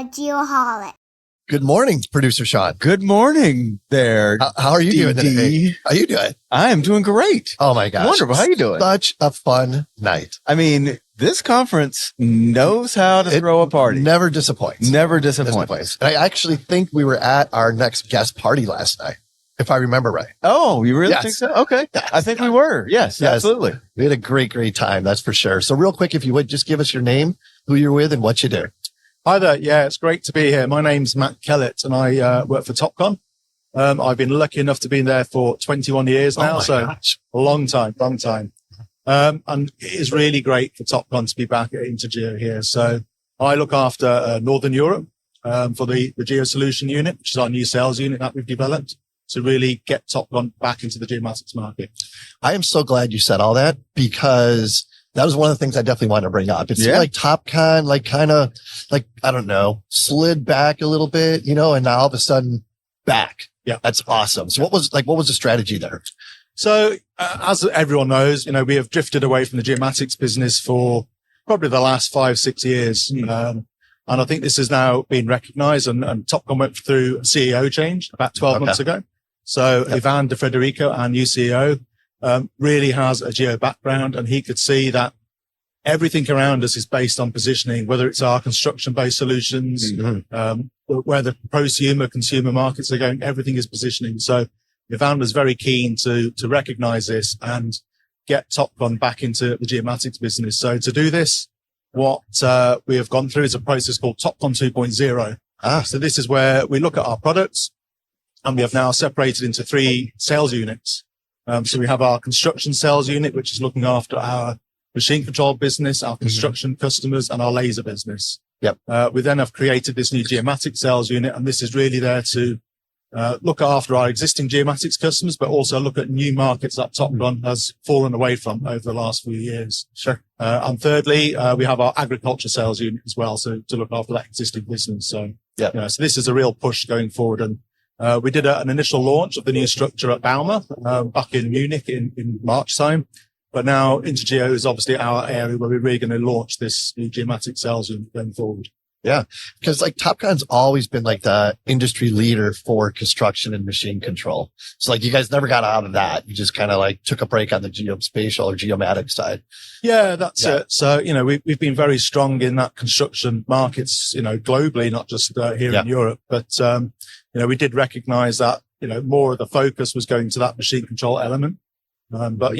geoholic. Good morning, producer Sean. Good morning there. How are you doing today? How are you doing? I am doing great. Oh my gosh. Wonderful. How you doing? Such a fun night. I mean, this conference knows how to throw a party. Never disappoints. Never disappoints. And I actually think we were at our next guest party last night, if I remember right. Oh, you really Yes. think so? Okay. Yes. I think we were. Yes, absolutely. We had a great time. That's for sure. So real quick, if you would just give us your name, who you're with and what you do. Hi there. Yeah, it's great to be here. My name's Matt Kellett and I work for Topcon. I've been lucky enough to be there for 21 years now. Gosh. A long time. And it is really great for Topcon to be back at INTERGEO here. So I look after Northern Europe for the Geo Solution unit, which is our new sales unit that we've developed to really get Topcon back into the geomatics market. I am so glad you said all that because that was one of the things I definitely wanted to bring up. It's like Topcon, kind of I don't know, slid back a little bit, and now all of a sudden back. Yeah. That's awesome. So what was the strategy there? So as everyone knows, we have drifted away from the geomatics business for probably the last 5-6 years. And I think this has now been recognized and Topcon went through a CEO change about 12 months ago. So Ivan De Federico, our new CEO, really has a geo background and he could see that everything around us is based on positioning, whether it's our construction-based solutions, where the prosumer consumer markets are going, everything is positioning. So Ivan was very keen to recognize this and get Topcon back into the geomatics business. So to do this, what we have gone through is a process called Topcon 2.0. So this is where we look at our products and we have now separated into 3 sales units. So we have our construction sales unit, which is looking after our machine control business, our construction customers, and our laser business. We then have created this new geomatics sales unit, and this is really there to look after our existing geomatics customers, but also look at new markets that Topcon has fallen away from over the last few years. Sure. And thirdly, we have our agriculture sales unit as well, so to look after that existing business. So, so this is a real push going forward. And we did an initial launch of the new structure at Bauma back in Munich in March time. But now INTERGEO is obviously our area where we're really going to launch this new geomatic sales unit going forward. Yeah, because Topcon's always been the industry leader for construction and machine control. So you guys never got out of that. You just kind of took a break on the geospatial or geomatic side. Yeah, that's it. So, we've been very strong in that construction markets, globally, not just here in Europe. But, we did recognize that, more of the focus was going to that machine control element. But,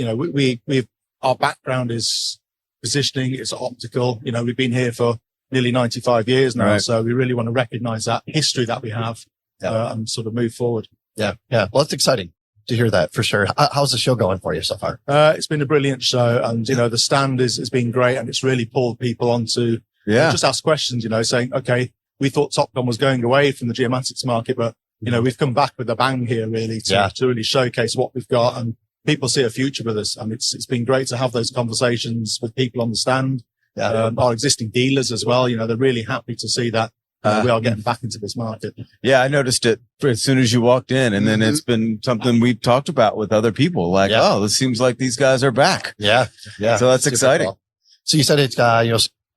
our background is positioning, it's optical. We've been here for nearly 95 years now. Right. So we really want to recognize that history that we have and sort of move forward. Yeah. Well, it's exciting to hear that for sure. How's the show going for you so far? It's been a brilliant show and, the stand has been great and it's really pulled people onto just ask questions, saying, okay, we thought Topcon was going away from the geomatics market, but, we've come back with a bang here really to really showcase what we've got and people see a future with us. And it's been great to have those conversations with people on the stand. Our existing dealers as well, they're really happy to see that we are getting back into this market. Yeah, I noticed it as soon as you walked in. And then it's been something we've talked about with other people oh, this seems like these guys are back. Yeah. So that's exciting. Cool. So you said it's,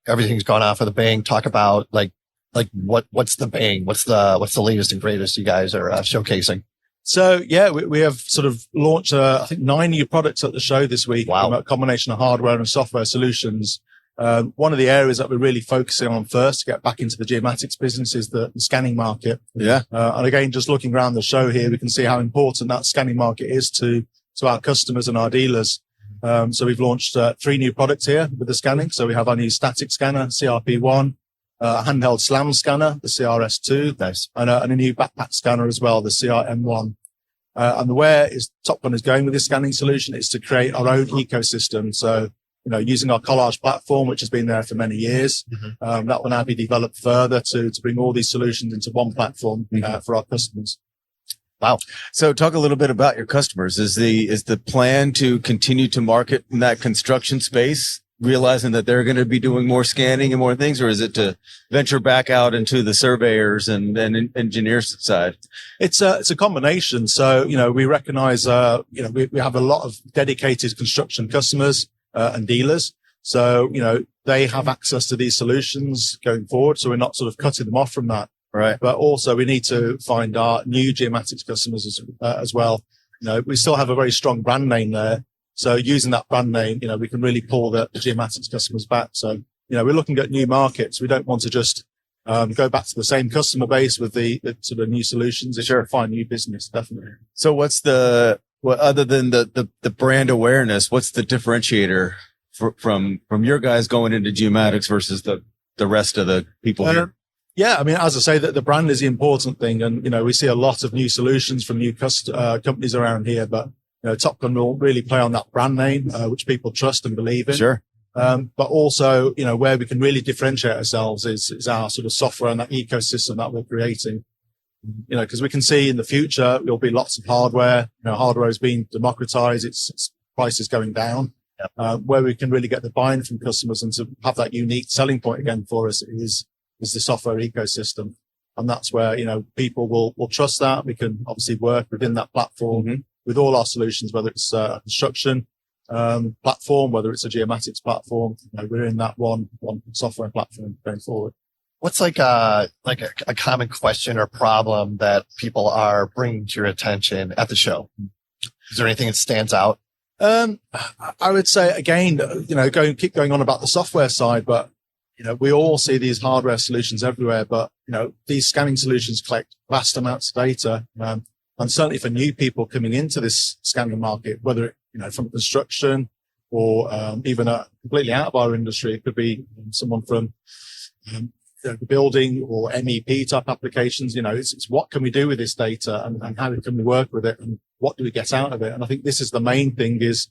everything's gone off with a bang. Talk about what's the bang? What's the latest and greatest you guys are showcasing? So we have sort of launched, I think 9 new products at the show this week. Wow. A combination of hardware and software solutions. One of the areas that we're really focusing on first to get back into the geomatics business is the scanning market. Yeah. And again, just looking around the show here, we can see how important that scanning market is to our customers and our dealers. So we've launched 3 new products here with the scanning. So we have our new static scanner, CRP1, a handheld SLAM scanner, the CRS2, nice, and a new backpack scanner as well, the CRM1. And where Topcon is going with this scanning solution is to create our own ecosystem. So, using our collage platform, which has been there for many years, that will now be developed further to bring all these solutions into one platform for our customers. Wow. So talk a little bit about your customers. Is the plan to continue to market in that construction space, realizing that they're going to be doing more scanning and more things, or is it to venture back out into the surveyors and engineers side? It's a combination. So, we recognize, we have a lot of dedicated construction customers and dealers. So, they have access to these solutions going forward. So we're not sort of cutting them off from that. Right. But also we need to find our new geomatics customers as well. We still have a very strong brand name there. So using that brand name, we can really pull the geomatics customers back. So, we're looking at new markets. We don't want to just go back to the same customer base with the sort of new solutions. It's Sure. to find new business, definitely. So other than the brand awareness, what's the differentiator from your guys going into geomatics versus the rest of the people here? Yeah, I mean, as I say, that the brand is the important thing. And, we see a lot of new solutions from new companies around here, but, Topcon will really play on that brand name, which people trust and believe in. Sure. But also, where we can really differentiate ourselves is our sort of software and that ecosystem that we're creating. Because we can see in the future, there'll be lots of hardware. Hardware is being democratized. Its price is going down. Where we can really get the buy-in from customers and to have that unique selling point again for us is the software ecosystem. And that's where, people will trust that. We can obviously work within that platform with all our solutions, whether it's a construction platform, whether it's a geomatics platform. We're in that one software platform going forward. What's like a common question or problem that people are bringing to your attention at the show? Is there anything that stands out? I would say again, keep going on about the software side, but we all see these hardware solutions everywhere, but these scanning solutions collect vast amounts of data. And certainly for new people coming into this scanning market, whether from construction or even completely out of our industry, it could be someone from the building or MEP type applications. It's what can we do with this data and how can we work with it and what do we get out of it? And I think this is the main thing is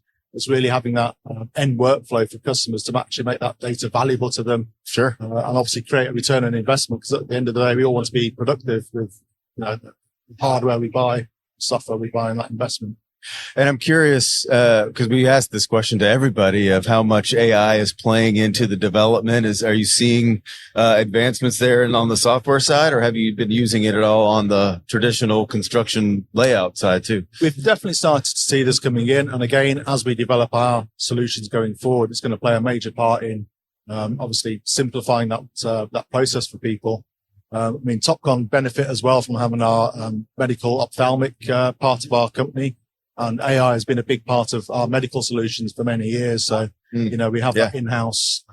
really having that end workflow for customers to actually make that data valuable to them. Sure. And obviously create a return on investment, because at the end of the day, we all want to be productive with the hardware we buy, software we buy, and that investment. And I'm curious, because we asked this question to everybody of how much AI is playing into the development. Are you seeing advancements there and on the software side, or have you been using it at all on the traditional construction layout side too? We've definitely started to see this coming in. And again, as we develop our solutions going forward, it's going to play a major part in obviously simplifying that process for people. Topcon benefit as well from having our medical ophthalmic part of our company. And AI has been a big part of our medical solutions for many years. So, we have that in-house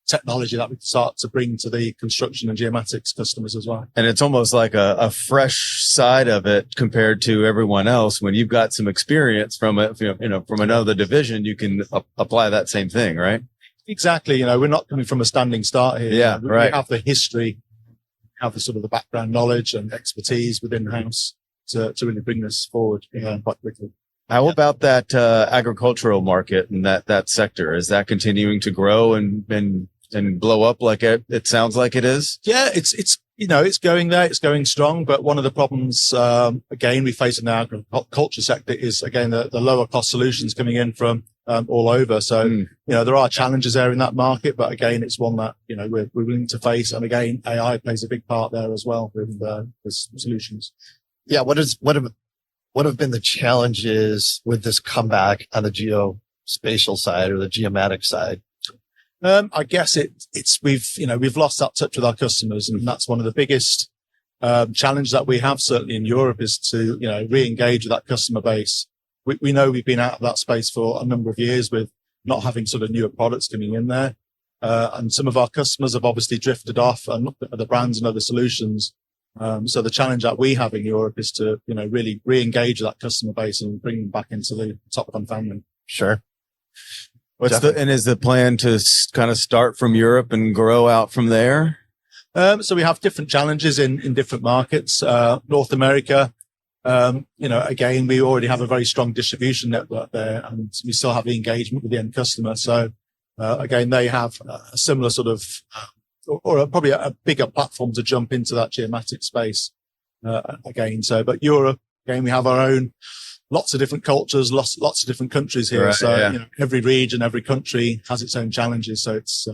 technology that we can start to bring to the construction and geomatics customers as well. And it's almost like a fresh side of it compared to everyone else. When you've got some experience from it, from another division, you can apply that same thing, right? Exactly. We're not coming from a standing start here. Yeah, right. We have the history, have the sort of the background knowledge and expertise within house to really bring this forward quite quickly. How about that agricultural market and that sector? Is that continuing to grow and blow up like it sounds like it is? Yeah, it's going there. It's going strong. But one of the problems, again, we face in the agriculture sector is, again, the lower cost solutions coming in from all over. So, there are challenges there in that market. But again, it's one that, we're willing to face. And again, AI plays a big part there as well with solutions. Yeah. What have been the challenges with this comeback on the geospatial side or the geomatic side? I guess we've lost that touch with our customers, and that's one of the biggest challenges that we have certainly in Europe is to re-engage with that customer base. We know we've been out of that space for a number of years with not having sort of newer products coming in there, and some of our customers have obviously drifted off and looked at other brands and other solutions. So the challenge that we have in Europe is to really re-engage that customer base and bring them back into the Topcon family. Sure. Is the plan to kind of start from Europe and grow out from there? So we have different challenges in different markets. North America, again, we already have a very strong distribution network there, and we still have the engagement with the end customer. So, again, they have a similar sort of, or probably a bigger platform to jump into that geomatic space, again. So, but Europe, again, we have our own, lots of different cultures, lots of different countries here. Right, so, yeah. Every region, every country has its own challenges. So it's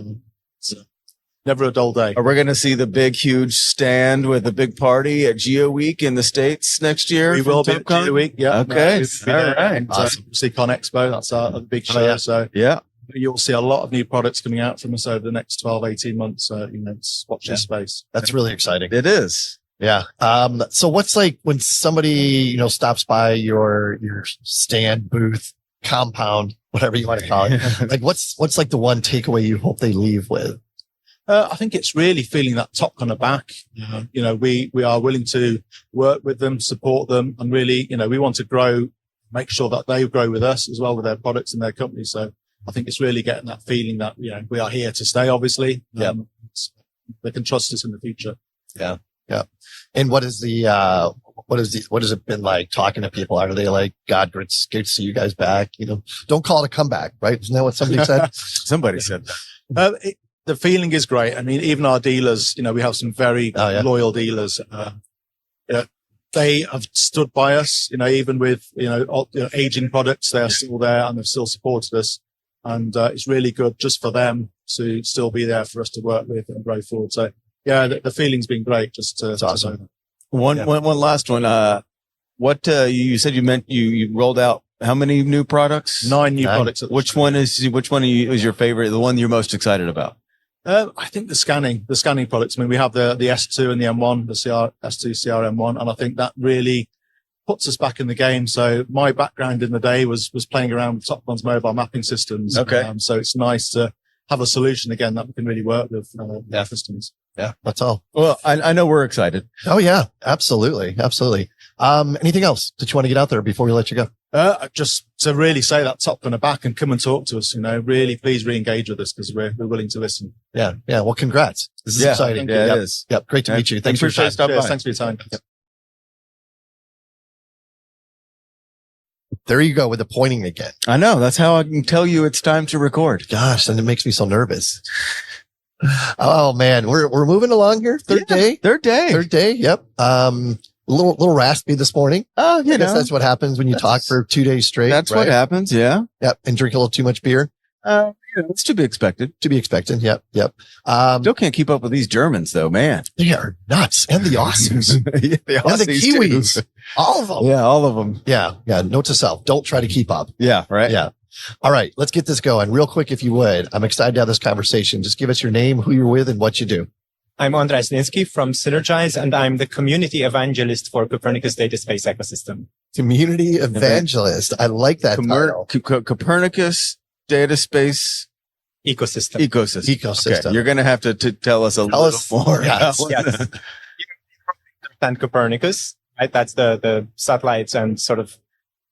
never a dull day. Are we going to see the big, huge stand with a big party at Geo Week in the States next year? We will be at Geo Week. Yeah. Okay. All right. Awesome. CCon Expo. That's our big show. yeah. So Yeah. you'll see a lot of new products coming out from us over the next 12, 18 months. Watch this space. That's really exciting. It is. Yeah. So what's like when somebody, stops by your stand, booth, compound, whatever you want to call it, like what's like the one takeaway you hope they leave with? I think it's really feeling that top on the back. We are willing to work with them, support them, and really, we want to grow, make sure that they grow with us as well with their products and their company. So I think it's really getting that feeling that, we are here to stay, obviously. They can trust us in the future. Yeah. Yeah. And what has it been like talking to people? Are they like, God, great to see you guys back? Don't call it a comeback, right? Isn't that what somebody said? Somebody said that. The feeling is great. I mean, even our dealers, we have some very loyal dealers. They have stood by us, even with, aging products, they are still there and they've still supported us. And, it's really good just for them to still be there for us to work with and grow forward. So yeah, the feeling's been great. Just awesome. One last one. What, you said you rolled out how many new products? 9 new products. Which one is your favorite? The one you're most excited about? I think the scanning products. I mean, we have the S2 and the M1, the S2 CRM1, and I think that really puts us back in the game. So my background in the day was playing around with Topcon's mobile mapping systems. Okay. So it's nice to have a solution again that we can really work with systems. Yeah, that's all. Well, I know we're excited. Oh yeah, absolutely. Absolutely. Anything else that you want to get out there before we let you go? Just to really say that top on the back and come and talk to us, really please re-engage with us because we're willing to listen. Yeah. Yeah. Well, congrats. This is exciting. Yeah, it is. Yep. Great to meet you. Thanks for your time. Thanks for your time. Yep. There you go with the pointing again. I know. That's how I can tell you it's time to record. Gosh, and it makes me so nervous. Oh man, we're moving along here. Third day. Yep. A little raspy this morning. Oh, I guess that's what happens when you talk for 2 days straight. That's right? What happens. Yeah. Yep. And drink a little too much beer. It's to be expected. Yep. Still can't keep up with these Germans though, man. They are nuts. And the Aussies. The Aussies and the Kiwis. Too. All of them. Yeah. All of them. Yeah. Note to self. Don't try to keep up. Yeah. Right. Yeah. All right. Let's get this going real quick. If you would, I'm excited to have this conversation. Just give us your name, who you're with and what you do. I'm András Zlinszky from Sinergise, and I'm the community evangelist for Copernicus data space ecosystem. Community evangelist. I like that title. Copernicus data space ecosystem. Okay. You're going to have to tell us a little more. Yes. And Copernicus, right? That's the satellites and sort of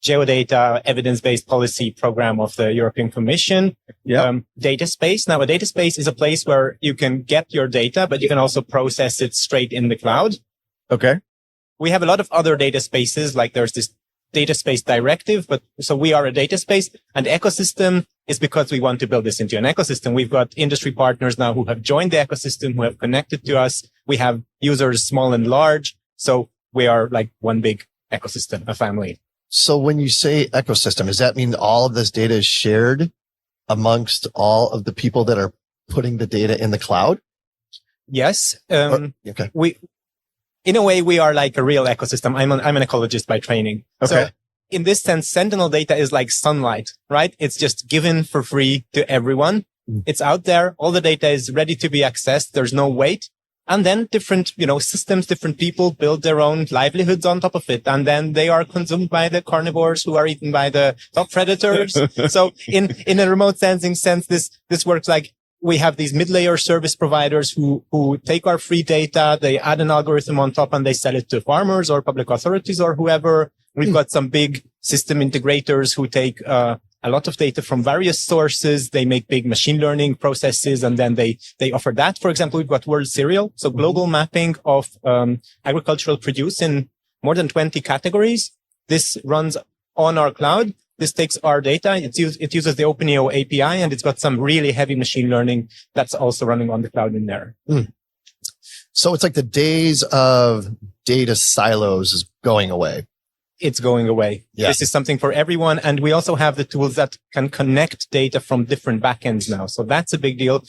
geodata evidence-based policy program of the European Commission. Data space. Now, a data space is a place where you can get your data, but you can also process it straight in the cloud. Okay. We have a lot of other data spaces, like there's this data space directive, but so we are a data space, and ecosystem is because we want to build this into an ecosystem. We've got industry partners now who have joined the ecosystem, who have connected to us. We have users small and large. So we are like one big ecosystem, a family. So when you say ecosystem, does that mean all of this data is shared amongst all of the people that are putting the data in the cloud? Yes. Okay. In a way, we are like a real ecosystem. I'm an ecologist by training. Okay. So in this sense, Sentinel data is like sunlight, right? It's just given for free to everyone. It's out there. All the data is ready to be accessed. There's no wait. And then different, systems, different people build their own livelihoods on top of it. And then they are consumed by the carnivores who are eaten by the top predators. So in a remote sensing sense, this works like we have these mid-layer service providers who take our free data. They add an algorithm on top and they sell it to farmers or public authorities or whoever. We've got some big system integrators who take, a lot of data from various sources. They make big machine learning processes and then they offer that. For example, we've got World Cereal. So global mapping of, agricultural produce in more than 20 categories. This runs on our cloud. This takes our data. It uses the OpenEO API and it's got some really heavy machine learning that's also running on the cloud in there. So it's like the days of data silos is going away. It's going away. Yeah. This is something for everyone. And we also have the tools that can connect data from different backends now. So that's a big deal.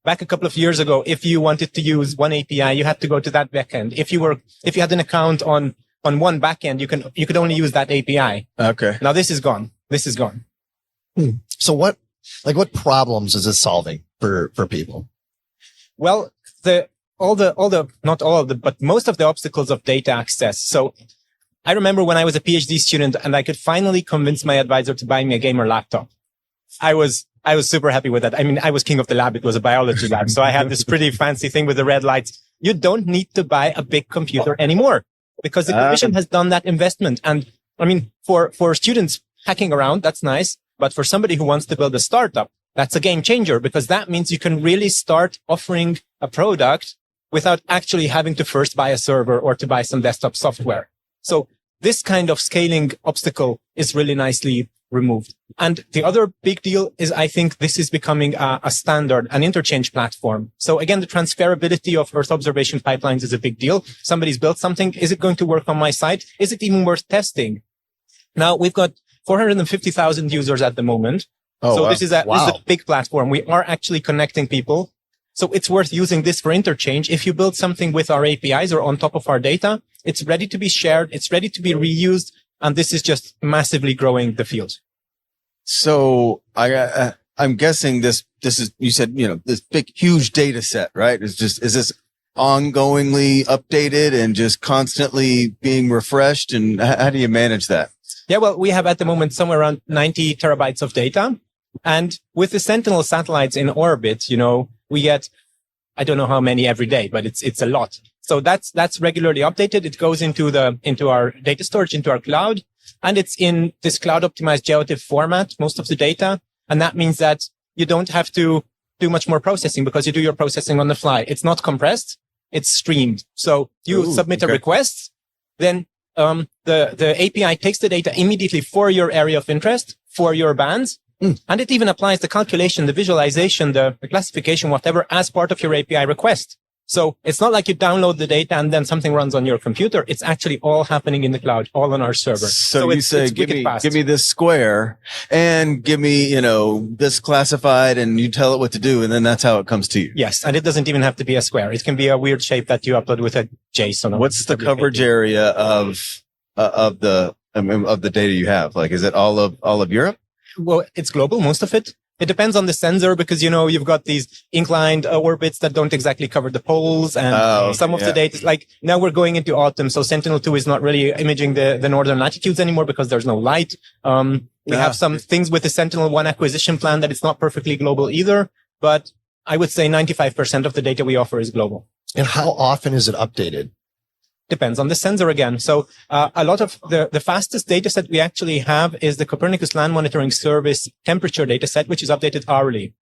Back a couple of years ago, if you wanted to use one API, you had to go to that backend. If you had an account on one backend, you could only use that API. Okay. Now this is gone. So what Like what problems is it solving for people? Well, not all of the, but most of the obstacles of data access. So I remember when I was a PhD student and I could finally convince my advisor to buy me a gamer laptop. I was super happy with that. I mean, I was king of the lab. It was a biology lab. So I had this pretty fancy thing with the red lights. You don't need to buy a big computer anymore because the commission has done that investment. And I mean, for students hacking around, that's nice. But for somebody who wants to build a startup, that's a game changer because that means you can really start offering a product without actually having to first buy a server or to buy some desktop software. So this kind of scaling obstacle is really nicely removed. And the other big deal is I think this is becoming a standard, an interchange platform. So again, the transferability of Earth observation pipelines is a big deal. Somebody's built something. Is it going to work on my site? Is it even worth testing? Now we've got 450,000 users at the moment. Oh, so wow. this is a big platform. We are actually connecting people. So it's worth using this for interchange. If you build something with our APIs or on top of our data, it's ready to be shared. It's ready to be reused. And this is just massively growing the field. So I'm guessing this is, you said, this big, huge data set, right? Is this ongoingly updated and just constantly being refreshed? And how do you manage that? Yeah, well, we have at the moment somewhere around 90 terabytes of data. And with the Sentinel satellites in orbit, we get, I don't know how many every day, but it's a lot. So that's regularly updated. It goes into our data storage, into our cloud, and it's in this cloud optimized GeoTIFF format, most of the data. And that means that you don't have to do much more processing because you do your processing on the fly. It's not compressed. It's streamed. So you submit a request, then the API takes the data immediately for your area of interest, for your bands, and it even applies the calculation, the visualization, the classification, whatever, as part of your API request. So it's not like you download the data and then something runs on your computer. It's actually all happening in the cloud, all on our server. So you say, give me this square and give me, this classified, and you tell it what to do. And then that's how it comes to you. Yes. And it doesn't even have to be a square. It can be a weird shape that you upload with a JSON. What's the coverage area of the data you have? Like, is it all of Europe? Well, it's global, most of it. It depends on the sensor because, you've got these inclined orbits that don't exactly cover the poles, and some of the data, like now we're going into autumn. So Sentinel-2 is not really imaging the northern latitudes anymore because there's no light. We have some things with the Sentinel-1 acquisition plan that it's not perfectly global either, but I would say 95% of the data we offer is global. And how often is it updated? Depends on the sensor again. So a lot of the fastest data set we actually have is the Copernicus Land Monitoring Service temperature data set, which is updated hourly.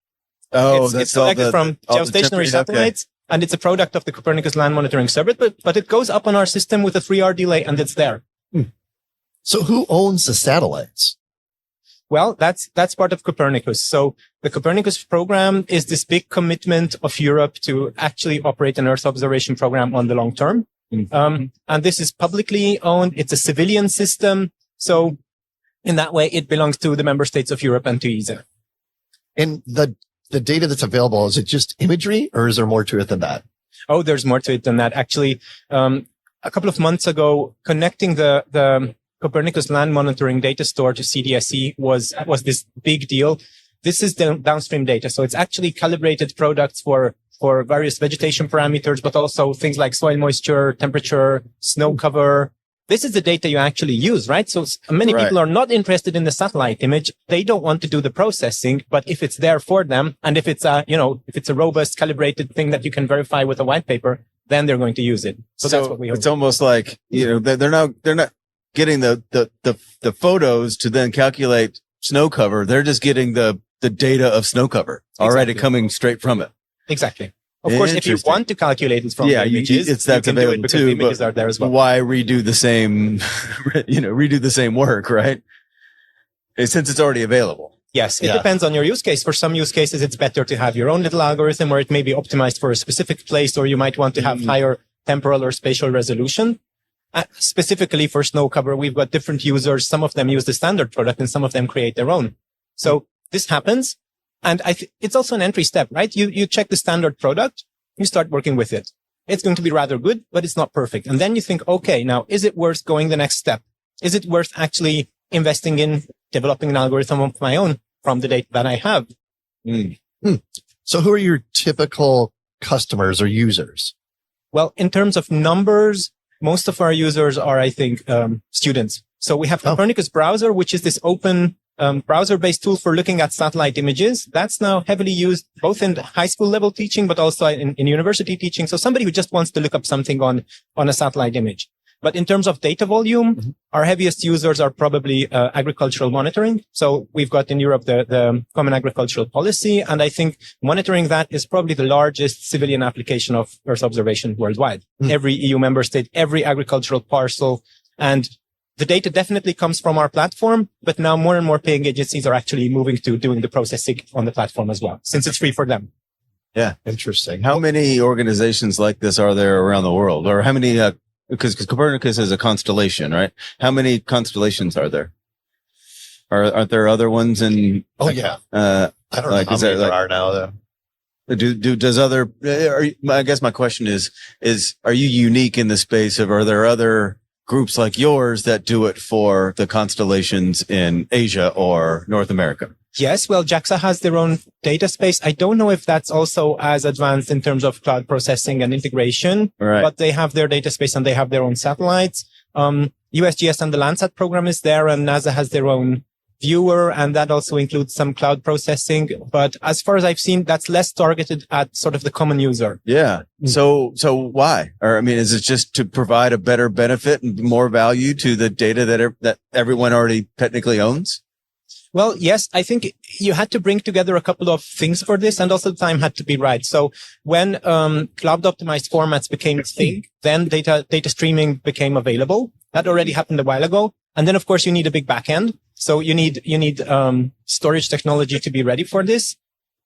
Oh, it's collected from geostationary satellites, and it's a product of the Copernicus Land Monitoring Service, but it goes up on our system with a 3-hour delay, and it's there. So who owns the satellites? Well, that's part of Copernicus. So the Copernicus program is this big commitment of Europe to actually operate an Earth observation program on the long term. And this is publicly owned. It's a civilian system. So in that way, it belongs to the member states of Europe and to ESA. And the data that's available, is it just imagery or is there more to it than that? Oh, there's more to it than that. Actually, a couple of months ago, connecting the Copernicus Land Monitoring data store to CDSE was this big deal. This is the downstream data. So it's actually calibrated products for various vegetation parameters, but also things like soil moisture, temperature, snow cover. This is the data you actually use, right? So many people are not interested in the satellite image. They don't want to do the processing, but if it's there for them, and if it's a robust, calibrated thing that you can verify with a white paper, then they're going to use it. So that's what we hope. It's almost like, they're not getting the photos to then calculate snow cover. They're just getting the data of snow cover already coming straight from it. Exactly. Of course, if you want to calculate it from the images, you can do it because the images are there as well. Why redo the same, redo the same work, right? Since it's already available. Yes, it depends on your use case. For some use cases, it's better to have your own little algorithm where it may be optimized for a specific place, or you might want to have higher temporal or spatial resolution. Specifically for snow cover, we've got different users. Some of them use the standard product and some of them create their own. So this happens. And it's also an entry step, right? You check the standard product, you start working with it. It's going to be rather good, but it's not perfect. And then you think, okay, now is it worth going the next step? Is it worth actually investing in developing an algorithm of my own from the data that I have. So who are your typical customers or users? Well, in terms of numbers, most of our users are, I think, students. So we have Copernicus Browser, which is this open browser-based tool for looking at satellite images. That's now heavily used both in high school level teaching, but also in university teaching. So somebody who just wants to look up something on a satellite image. But in terms of data volume, our heaviest users are probably agricultural monitoring. So we've got in Europe the Common Agricultural Policy, and I think monitoring that is probably the largest civilian application of Earth observation worldwide. Every EU member state, every agricultural parcel, and the data definitely comes from our platform, but now more and more paying agencies are actually moving to doing the processing on the platform as well, since it's free for them. Yeah. Interesting. How many organizations like this are there around the world? Or how many, because Copernicus is a constellation, right? How many constellations are there? Aren't there other ones in? Oh, yeah. I don't know how many there are now, though. I guess my question is, are you unique in the space of, are there other groups like yours that do it for the constellations in Asia or North America? Yes. Well, JAXA has their own data space. I don't know if that's also as advanced in terms of cloud processing and integration, but they have their data space and they have their own satellites. USGS and the Landsat program is there, and NASA has their own viewer, and that also includes some cloud processing. But as far as I've seen, that's less targeted at sort of the common user. Yeah. So why? Or, I mean, is it just to provide a better benefit and more value to the data that everyone already technically owns? Well, yes, I think you had to bring together a couple of things for this, and also the time had to be right. So when cloud optimized formats became a thing, then data streaming became available. That already happened a while ago. And then, of course, you need a big backend. So you need storage technology to be ready for this.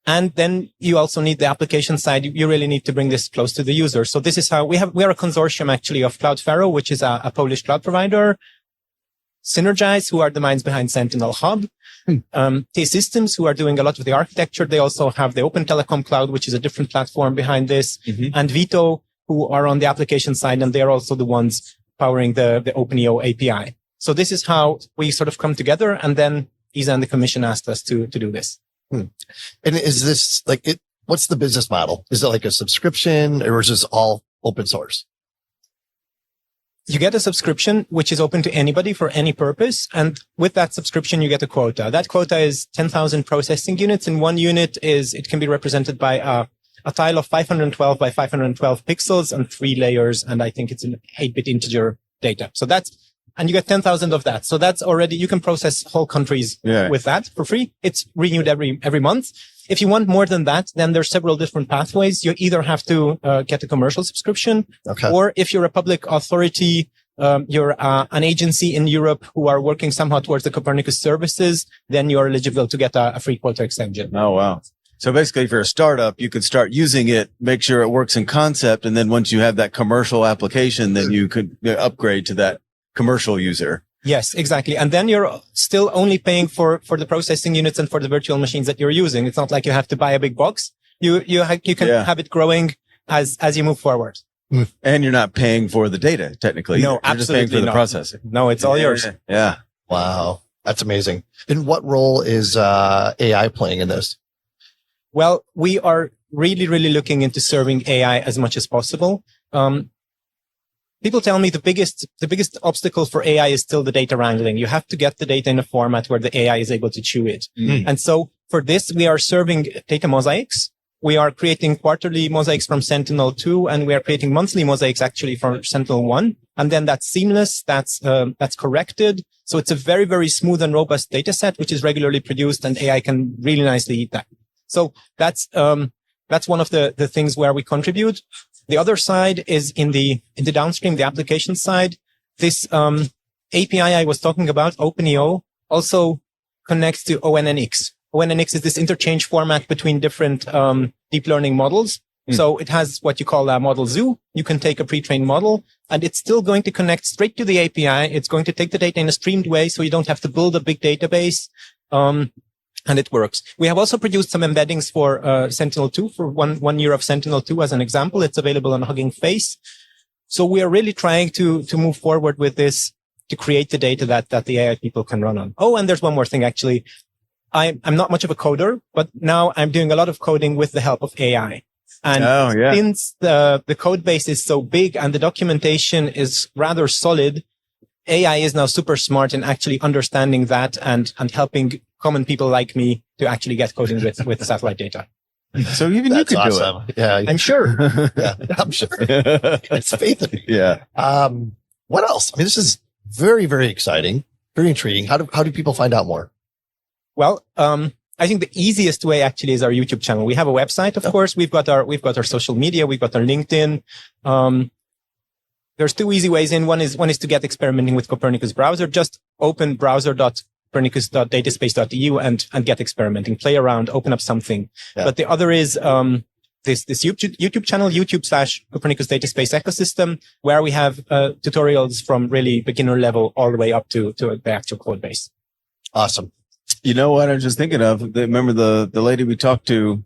And then you also need the application side. You really need to bring this close to the user. So this is how we are a consortium actually of Cloudflare, which is a Polish cloud provider, Sinergise, who are the minds behind Sentinel Hub, T-Systems, who are doing a lot of the architecture. They also have the Open Telecom Cloud, which is a different platform behind this, and Vito, who are on the application side, and they are also the ones powering the OpenEO API. So this is how we sort of come together, and then ESA and the Commission asked us to do this. And is this what's the business model? Is it like a subscription, or is this all open source? You get a subscription, which is open to anybody for any purpose. And with that subscription, you get a quota. That quota is 10,000 processing units. And one unit it can be represented by a tile of 512 by 512 pixels and 3 layers. And I think it's an 8-bit integer data. So and you get 10,000 of that. So that's already, you can process whole countries with that for free. It's renewed every month. If you want more than that, then there's several different pathways. You either have to get a commercial subscription, or if you're a public authority, you're an agency in Europe who are working somehow towards the Copernicus services, then you're eligible to get a free quota extension. Oh, wow. So basically, if you're a startup, you could start using it, make sure it works in concept, and then once you have that commercial application, then you could upgrade to that commercial user. Yes, exactly. And then you're still only paying for the processing units and for the virtual machines that you're using. It's not like you have to buy a big box. You can have it growing as you move forward. And you're not paying for the data, technically. No, you're absolutely just paying for the not. processing. No, it's all yours. Yeah. Wow. That's amazing. And what role is AI playing in this? Well, we are really, really looking into serving AI as much as possible. People tell me the biggest obstacle for AI is still the data wrangling. You have to get the data in a format where the AI is able to chew it. And so for this, we are serving data mosaics. We are creating quarterly mosaics from Sentinel-2, and we are creating monthly mosaics actually from Sentinel-1. And then that's seamless. That's corrected. So it's a very, very smooth and robust data set, which is regularly produced, and AI can really nicely eat that. So that's one of the things where we contribute. The other side is in the downstream, the application side. This API I was talking about, OpenEO, also connects to ONNX. ONNX is this interchange format between different deep learning models. So it has what you call a model zoo. You can take a pre-trained model, and it's still going to connect straight to the API. It's going to take the data in a streamed way, so you don't have to build a big database. And it works. We have also produced some embeddings for Sentinel-2 for one year of Sentinel-2 as an example. It's available on Hugging Face. So we are really trying to move forward with this to create the data that the AI people can run on. Oh, and there's one more thing actually. I'm not much of a coder, but now I'm doing a lot of coding with the help of AI. And since the code base is so big and the documentation is rather solid, AI is now super smart in actually understanding that and helping common people like me to actually get coding with satellite data. So even you could do it. Yeah, I'm sure. Yeah, I'm sure. It's faith in me. Yeah. What else? I mean, this is very, very exciting, very intriguing. How do people find out more? Well, I think the easiest way actually is our YouTube channel. We have a website, of course. We've got our social media. We've got our LinkedIn. There's two easy ways in. One is to get experimenting with Copernicus browser. Just open browser.copernicus.dataspace.eu and get experimenting, play around, open up something. Yeah. But the other is, this YouTube channel, YouTube/Copernicus Dataspace Ecosystem, where we have, tutorials from really beginner level all the way up to the actual code base. Awesome. You know what I was just thinking of? Remember the lady we talked to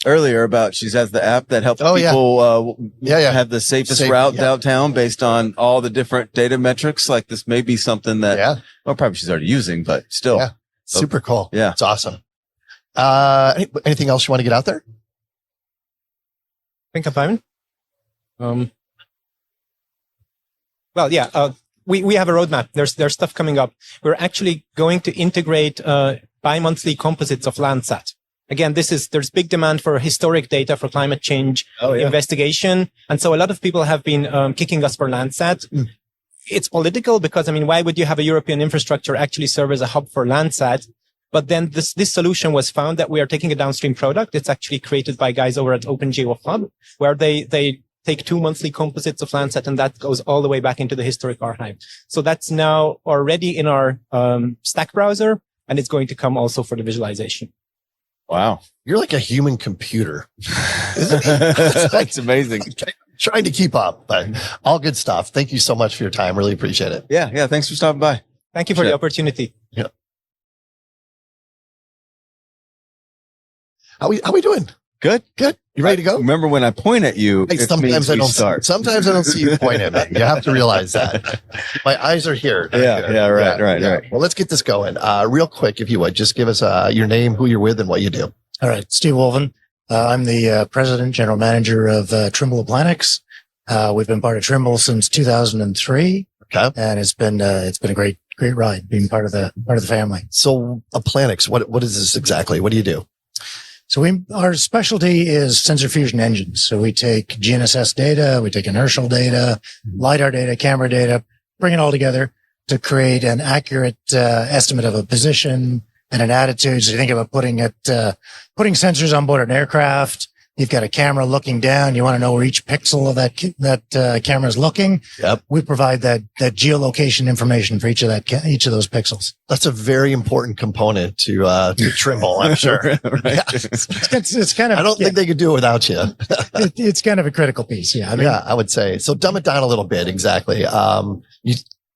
earlier about, she has the app that helps people have the safest route downtown based on all the different data metrics. Like this may be something that, well, probably she's already using, but still. Yeah. Super cool. Yeah. It's awesome. Anything else you want to get out there? Think about it. Well, yeah. We have a roadmap. There's stuff coming up. We're actually going to integrate bi-monthly composites of Landsat. Again, there's big demand for historic data for climate change investigation. And so a lot of people have been kicking us for Landsat. It's political because, I mean, why would you have a European infrastructure actually serve as a hub for Landsat? But then this solution was found that we are taking a downstream product. It's actually created by guys over at OpenGeo Hub, where they take 2 monthly composites of Landsat, and that goes all the way back into the historic archive. So that's now already in our Stack browser, and it's going to come also for the visualization. Wow. You're like a human computer. That's amazing. Trying to keep up, but all good stuff. Thank you so much for your time. Really appreciate it. Yeah. Thanks for stopping by. Thank you for the opportunity. Yeah. How we doing? Good. You ready to go? Remember when I point at you, sometimes I don't see you point at me. You have to realize that. My eyes are here. Right. Well, let's get this going. Real quick, if you would, just give us your name, who you're with, and what you do. All right. Steve Woolven. I'm the president, general manager of Trimble Applanix. We've been part of Trimble since 2003. Okay. And it's been a great ride being part of the family. So Applanix, what is this exactly? What do you do? So our specialty is sensor fusion engines. So we take GNSS data, we take inertial data, LiDAR data, camera data, bring it all together to create an accurate estimate of a position and an attitude. So you think about putting sensors on board an aircraft. You've got a camera looking down. You want to know where each pixel of that camera is looking. Yep. We provide that geolocation information for each of those pixels. That's a very important component to Trimble, I'm sure. Right. Yeah. It's kind of. I don't think they could do it without you. It's kind of a critical piece. Yeah. I would say. So dumb it down a little bit. Exactly.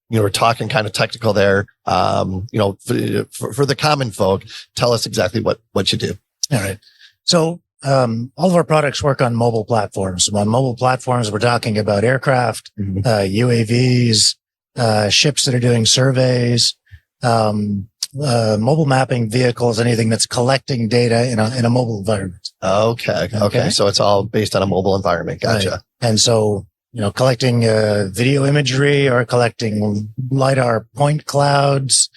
We're talking kind of technical there. For the common folk, tell us exactly what you do. All right. So, all of our products work on mobile platforms. On mobile platforms, we're talking about aircraft, UAVs, ships that are doing surveys, mobile mapping vehicles, anything that's collecting data in a mobile environment. Okay. So it's all based on a mobile environment. Gotcha. Right. And so, collecting video imagery or collecting LiDAR point clouds,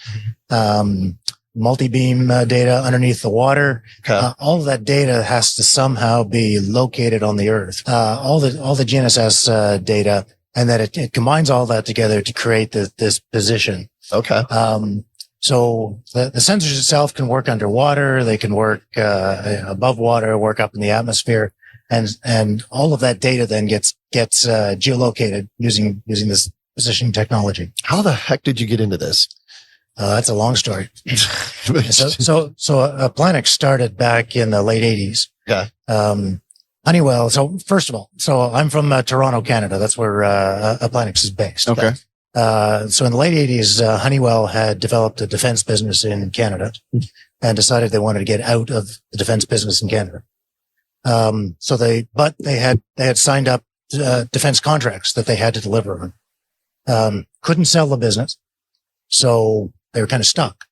multi-beam data underneath the water. Okay. All of that data has to somehow be located on the Earth. All the GNSS data, and that it combines all that together to create this position. Okay. So the sensors itself can work underwater. They can work above water, work up in the atmosphere, and all of that data then gets geolocated using this positioning technology. How the heck did you get into this? That's a long story. So Applanix started back in the late 80s. Yeah. Honeywell. So first of all, I'm from Toronto, Canada. That's where Applanix is based. Okay. So in the late 80s, Honeywell had developed a defense business in Canada and decided they wanted to get out of the defense business in Canada. So they had signed up defense contracts that they had to deliver on. Couldn't sell the business. So they were kind of stuck.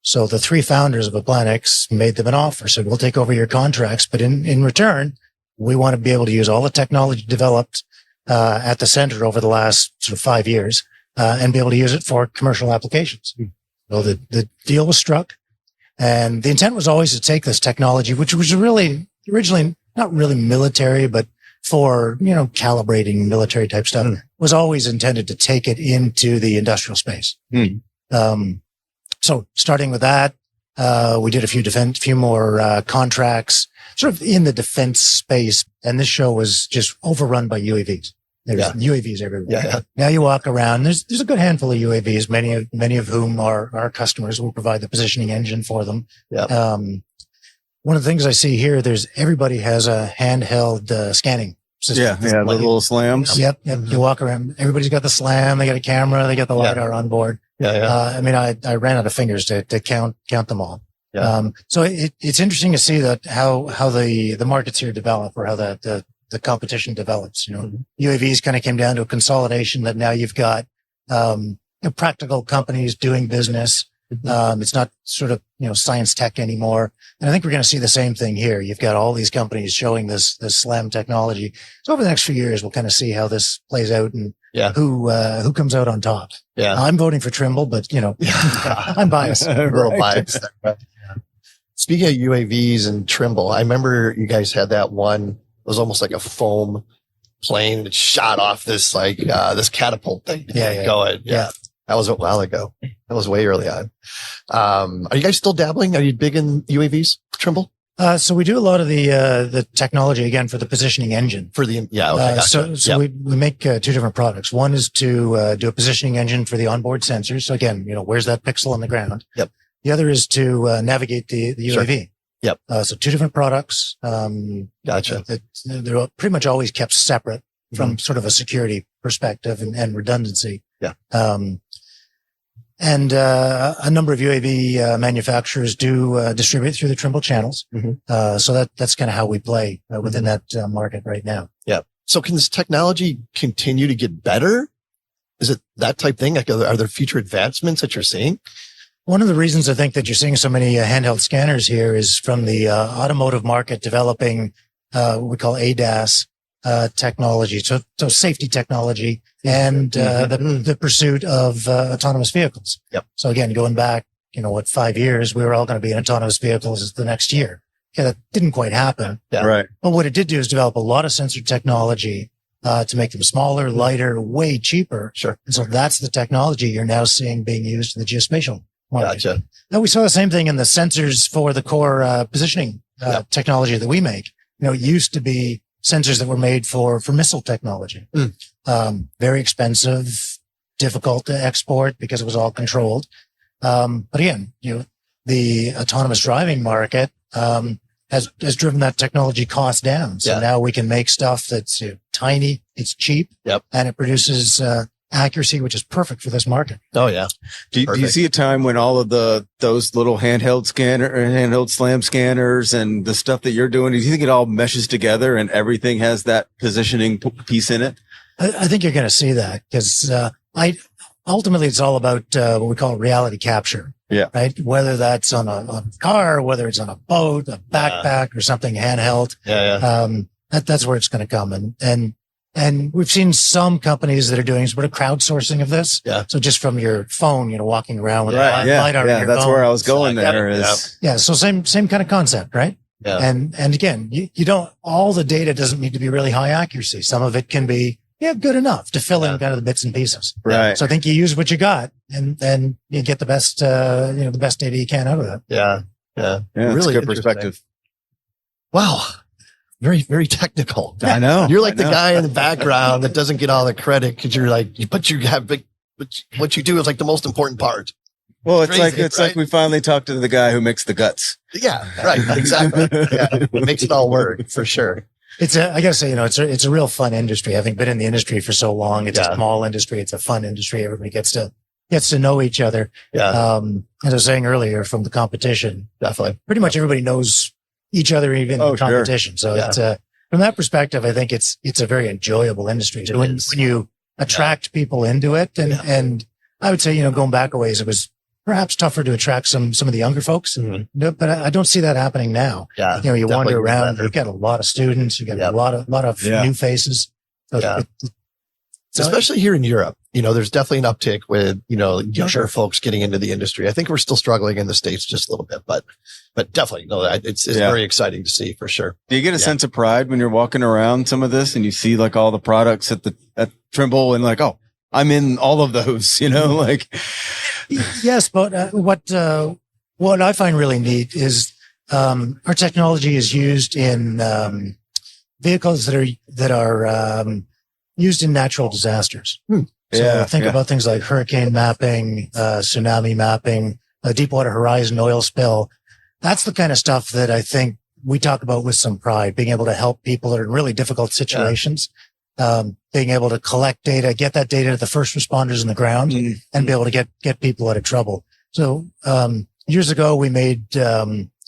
So the three founders of Applanix made them an offer, said, we'll take over your contracts, but in return, we want to be able to use all the technology developed at the center over the last sort of 5 years and be able to use it for commercial applications. So the deal was struck, and the intent was always to take this technology, which was really originally not really military, but for, calibrating military type stuff, was always intended to take it into the industrial space. So starting with that, we did a few more contracts sort of in the defense space. And this show was just overrun by UAVs. There's UAVs everywhere. Yeah. Now you walk around, there's a good handful of UAVs, many of whom are our customers. We provide the positioning engine for them. Yeah. One of the things I see here, everybody has a handheld scanning system. The little slams. Yep. You walk around, everybody's got the slam, they got a camera, they got the LiDAR on board. I ran out of fingers to count them all. Yeah. So it's interesting to see that how the markets here develop, or how the competition develops. UAVs kind of came down to a consolidation that now you've got, practical companies doing business. It's not sort of, science tech anymore. And I think we're going to see the same thing here. You've got all these companies showing this SLAM technology. So over the next few years, we'll kind of see how this plays out and who comes out on top. Yeah. I'm voting for Trimble, but I'm biased. A little biased. Speaking of UAVs and Trimble, I remember you guys had that one. It was almost like a foam plane that shot off this this catapult thing. Yeah. That was a while ago. That was way early on. Are you guys still dabbling? Are you big in UAVs, Trimble? So we do a lot of the technology again for the positioning engine. Gotcha. So we make two different products. One is to do a positioning engine for the onboard sensors. So again, where's that pixel on the ground? Yep. The other is to navigate the UAV. Sure. Yep. So two different products. Gotcha. They're pretty much always kept separate from sort of a security perspective and redundancy. Yeah. And a number of UAV manufacturers do distribute through the Trimble channels. So that's kind of how we play within that market right now. Yeah. So can this technology continue to get better? Is it that type thing? Like, are there future advancements that you're seeing? One of the reasons I think that you're seeing so many handheld scanners here is from the automotive market developing what we call ADAS technology, so safety technology, and the pursuit of autonomous vehicles. Yep. So again, going back, 5 years, we were all going to be in autonomous vehicles the next year. Yeah, that didn't quite happen. Yeah. Right. But what it did do is develop a lot of sensor technology to make them smaller, lighter, way cheaper. Sure. And so that's the technology you're now seeing being used in the geospatial market. Gotcha. Now we saw the same thing in the sensors for the core positioning technology that we make. It used to be sensors that were made for missile technology. Very expensive, difficult to export because it was all controlled. But again, the autonomous driving market has driven that technology cost down. So now we can make stuff that's tiny, it's cheap, and it produces accuracy, which is perfect for this market. Oh yeah. Do you see a time when all of those little handheld slam scanners and the stuff that you're doing, do you think it all meshes together and everything has that positioning piece in it? I think you're going to see that because ultimately it's all about what we call reality capture. Yeah. Right. Whether that's on a car, whether it's on a boat, a backpack, or something handheld. That's where it's going to come. And we've seen some companies that are doing sort of crowdsourcing of this. Yeah. So just from your phone, walking around with a LiDAR in your that's phone. where I was going there. So same kind of concept, right? Yeah. And again, you don't, all the data doesn't need to be really high accuracy. Some of it can be, good enough to fill in kind of the bits and pieces. Right. So I think you use what you got and then you get the best, the best data you can out of that. Yeah. Really good perspective. Wow. Very, very technical. I know. You're like the guy in the background that doesn't get all the credit because you're like, but you have what you do is like the most important part. Well, it's like we finally talked to the guy who makes the guts. Yeah, right. Exactly. It makes it all work for sure. I gotta say, it's a real fun industry. Having been in the industry for so long, it's a small industry. It's a fun industry. Everybody gets to know each other. Yeah. As I was saying earlier, from the competition, definitely. Pretty much everybody knows each other, even in competition. Sure. So it's from that perspective, I think it's a very enjoyable industry. So when you attract people into it, and I would say, going back a ways, it was perhaps tougher to attract some of the younger folks. Mhm. No, but I don't see that happening now. Yeah. You know, you definitely wander around, better. you get a lot of students, you get Yep. a lot of Yeah. new faces. So Yeah. so Especially here in Europe, there's definitely an uptick with, younger Sure. folks getting into the industry. I think we're still struggling in the States just a little bit, but definitely, it's Yeah. very exciting to see for sure. Do you get a Yeah. sense of pride when you're walking around some of this and you see like all the products at Trimble and like, oh, I'm in all of those, like, yes, but what I find really neat is our technology is used in vehicles that are used in natural disasters. So Yeah, think yeah. about things like hurricane mapping, tsunami mapping, a Deepwater Horizon oil spill. That's the kind of stuff that I think we talk about with some pride, being able to help people that are in really difficult situations, being able to collect data, get that data to the first responders on the ground and be able to get people out of trouble. So, years ago, we made,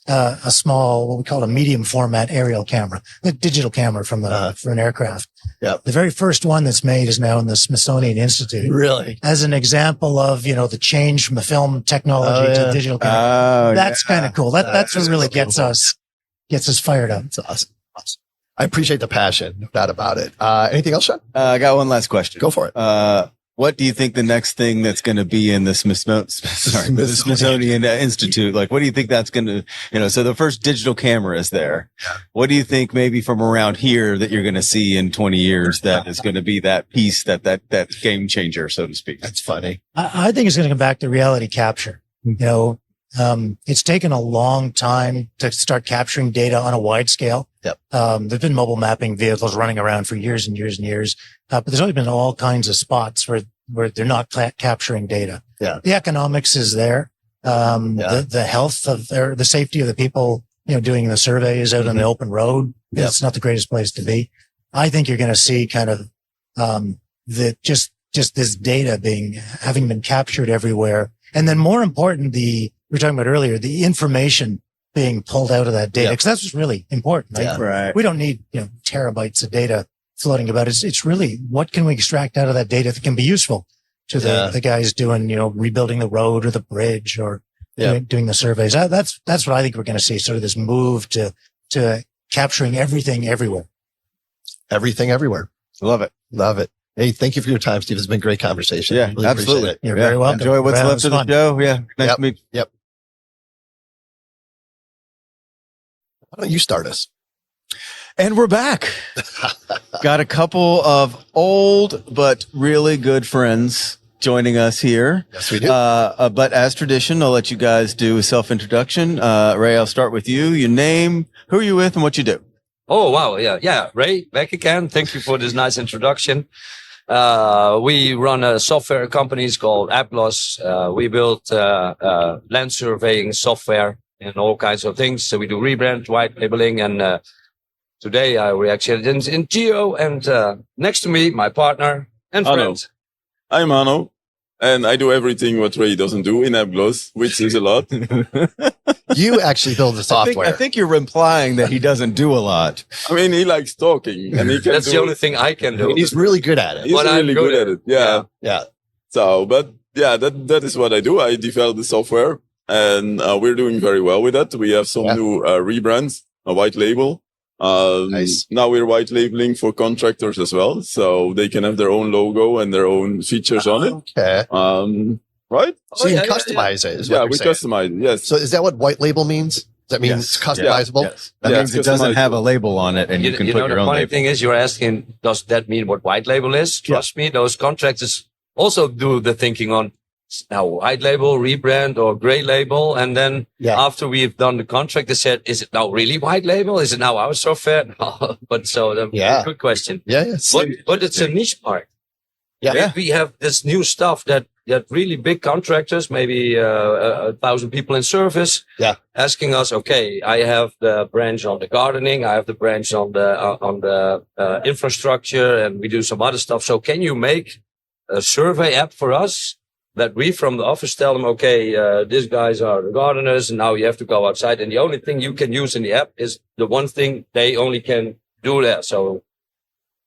a small, what we call a medium format aerial camera, a digital camera for an aircraft. Yep. The very first one that's made is now in the Smithsonian Institute Really? as an example of, the change from the film technology to digital camera. Oh, That's kind of cool. That's what really gets us fired up. It's awesome. I appreciate the passion, no doubt about it. Anything else, Sean? I got one last question. Go for it. What do you think the next thing that's going to be in the Smithsonian Institute? Like, what do you think that's going to, so the first digital camera is there. What do you think maybe from around here that you're going to see in 20 years that is going to be that piece, that game changer, so to speak? That's funny. I think it's going to come back to reality capture. It's taken a long time to start capturing data on a wide scale. Yep. There've been mobile mapping vehicles running around for years and years and years. But there's always been all kinds of spots where they're not capturing data. Yeah. The economics is there. The health of the safety of the people, doing the surveys out on the open road. Yep. It's not the greatest place to be. I think you're going to see kind of, just this data having been captured everywhere. And then more important, we were talking about earlier, the information being pulled out of that data. Because that's what's really important. Right? Yeah. Right. We don't need, terabytes of data floating about. It's really what can we extract out of that data that can be useful to the guys doing, rebuilding the road or the bridge or doing the surveys. That's what I think we're going to see, sort of this move to capturing everything everywhere. Everything everywhere. Love it. Love it. Hey, thank you for your time, Steve. It's been a great conversation. Yeah, Really absolutely. appreciate it. You're very welcome. Enjoy what's Well, left it of was the fun. show. Yeah. Nice to meet you. Yep. Why don't you start us? And we're back. Got a couple of old but really good friends joining us here. Yes, we do. But as tradition, I'll let you guys do a self-introduction. Ray, I'll start with you. Your name, who are you with, and what you do? Oh, wow. Yeah. Ray, back again. Thank you for this nice introduction. We run a software company called APGLOS. We build land surveying software and all kinds of things. So we do rebrand, white labeling, and today we actually in INTERGEO, and next to me, my partner and Hanno. friend. I'm Hanno, and I do everything what Ray doesn't do in APGLOS, which is a lot. You actually build the software. I think you're implying that he doesn't do a lot. I mean, he likes talking, and he can That's do the only thing I can do. And he's really good at it. He's But I'm really good good at it. Yeah. Yeah. So, but yeah, that is what I do. I develop the software, and we're doing very well with that. We have some new rebrands, a white label. Nice. Now we're white labeling for contractors as well, so they can have their own logo and their own features on it. Okay. Right? So you can customize it. Is what Yeah, you're we saying. customize. Yes. So is that what white label means? Does that mean Yes. it's customizable? Yes. That Yeah, means it it's doesn't customizable. have a label on it, and you can put the your own funny label. thing is, you're asking, does that mean what white label is? Trust me, those contractors also do the thinking on now white label, rebrand, or gray label. And then after we've done the contract, they said, is it now really white label? Is it now our software? But so, good question. Yeah. Yes. But it's a niche part. Yeah. We have this new stuff that really big contractors, maybe 1,000 people in service, asking us, okay, I have the branch on the gardening, I have the branch on the infrastructure, and we do some other stuff. So can you make a survey app for us that we from the office tell them, okay, these guys are the gardeners, and now you have to go outside, and the only thing you can use in the app is the one thing they only can do there. So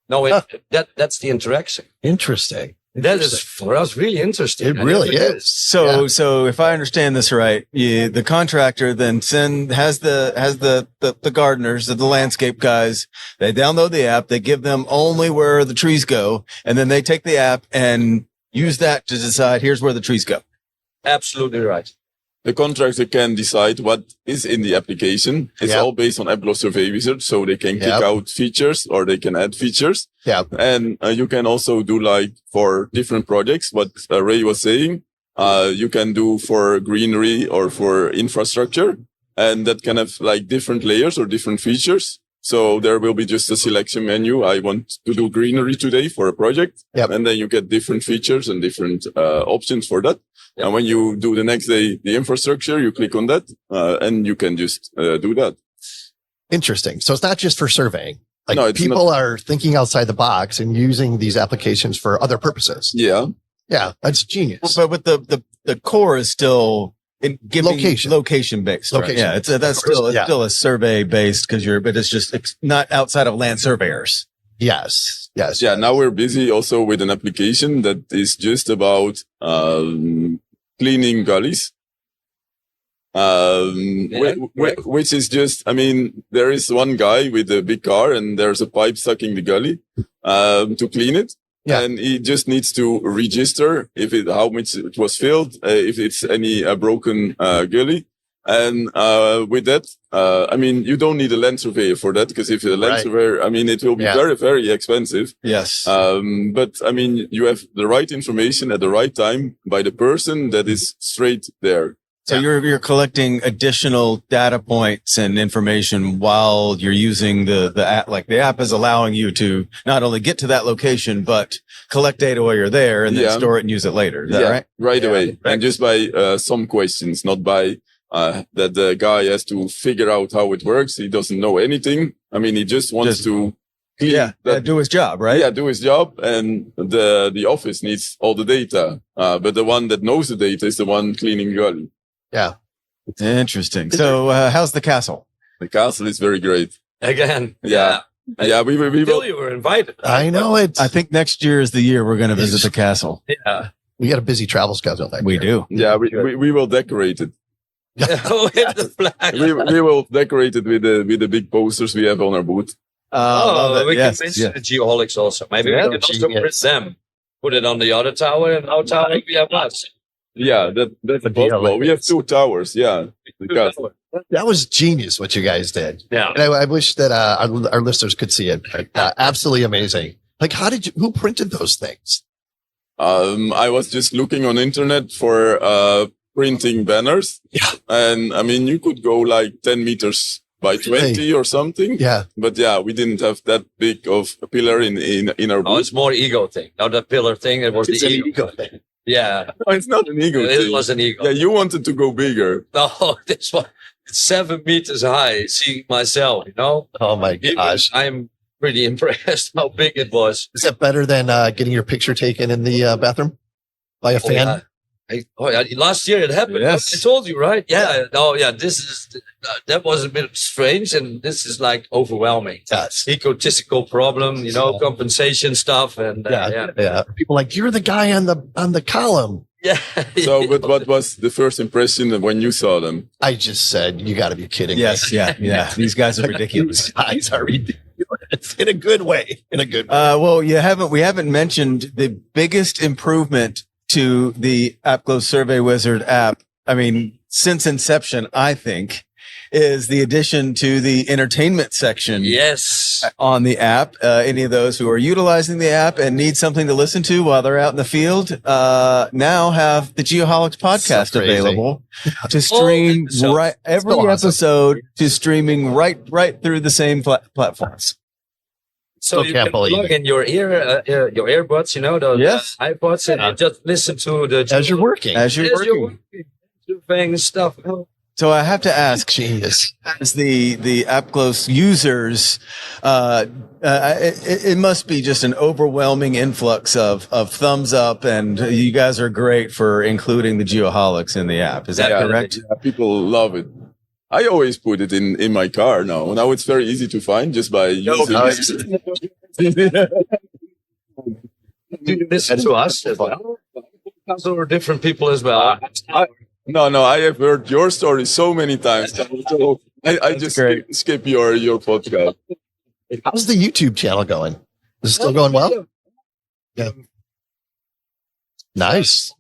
no, that's the interaction. Interesting. That is for us really interesting. It really is. So if I understand this right, the contractor then has the gardeners, the landscape guys. They download the app. They give them only where the trees go, and then they take the app and use that to decide here's where the trees go. Absolutely right. The contractor can decide what is in the application. It's all based on APGLOS Survey Wizard, so they can kick out features or they can add features. Yeah. And you can also do like for different projects, what Ray was saying, you can do for greenery or for infrastructure, and that can have like different layers or different features. So there will be just a selection menu. I want to do greenery today for a project. Yep. And then you get different features and different options for that. Yep. And when you do the next day, the infrastructure, you click on that and you can just do that. Interesting. So it's not just for surveying. Like No, people are thinking outside the box and using these applications for other purposes. Yeah. Yeah. That's genius. But with the core is still in giving location based. Right? Location. Yeah. It's still a survey based but it's not outside of land surveyors. Yes. Yes. Yeah. Now we're busy also with an application that is just about cleaning gullies. Which is just, I mean, there is one guy with a big car and there's a pipe sucking the gully, to clean it. Yeah. And he just needs to register how much it was filled, if it's any broken gully. And with that, I mean, you don't need a land surveyor for that, because if you're a land surveyor, I mean, it will be very, very expensive. Yes. But I mean, you have the right information at the right time by the person that is straight there. So you're collecting additional data points and information while you're using the app. Like the app is allowing you to not only get to that location, but collect data while you're there and then store it and use it later. Is that right? Right away. And just by some questions, not by that the guy has to figure out how it works. He doesn't know anything. I mean, he just wants to do his job, right? Yeah, do his job. And the office needs all the data. But the one that knows the data is the one cleaning the gully. Yeah. Interesting. So, how's the castle? The castle is very great. Again. Yeah. Yeah. We you were invited. I know it. I think next year is the year we're going to visit the castle. Yeah. We got a busy travel schedule. We do. Yeah. We will decorate it. With the flag. we will decorate it with the big posters we have on our booth. We can mention the geoholics also. Maybe we can also print them. Put it on the other tower, and our tower we have us. Yeah, that's possible. We have 2 towers. Yeah. That was genius what you guys did. Yeah. And I wish that our listeners could see it. Absolutely amazing. Like, who printed those things? I was just looking on internet for printing banners. Yeah. And I mean, you could go like 10 meters by 20 or something. Yeah. But yeah, we didn't have that big of a pillar in our booth. It's more ego thing. Not the pillar thing. It was the ego thing. Yeah. No, it's not an ego thing. It was an ego. Yeah, you wanted to go bigger. No, this one, it's 7 meters high, seeing myself, you know? Oh my gosh. I'm pretty impressed how big it was. Is that better than getting your picture taken in the bathroom by a fan? Last year it happened. Yes. I told you, right? Yeah. This is, that was a bit strange, and this is like overwhelming. Yes. Egotistical problem, you know, compensation stuff. And People like, you're the guy on the column. Yeah. So, but what was the first impression when you saw them? I just said, you got to be kidding me. Yeah. These guys are ridiculous. These guys are ridiculous in a good way. Well, we haven't mentioned the biggest improvement to the APGLOS Survey Wizard app. I mean, since inception, I think, is the addition to the entertainment section. Yes. On the app. Any of those who are utilizing the app and need something to listen to while they're out in the field, now have the Geoholics podcast available to stream every episode to streaming right through the same platforms. So you can plug in your earbuds, you know, those iPods, and you just listen to the as you're working, surveying stuff. So I have to ask, genius, as the APGLOS users, it must be just an overwhelming influx of thumbs up, and you guys are great for including the Geoholics in the app. Is that correct? Yeah, people love it. I always put it in my car now. Now it's very easy to find just by using it. Do you listen to us as well? Or different people as well? No, I have heard your story so many times. So I just skip your podcast. How's the YouTube channel going? Is it still going well? Yeah. Nice.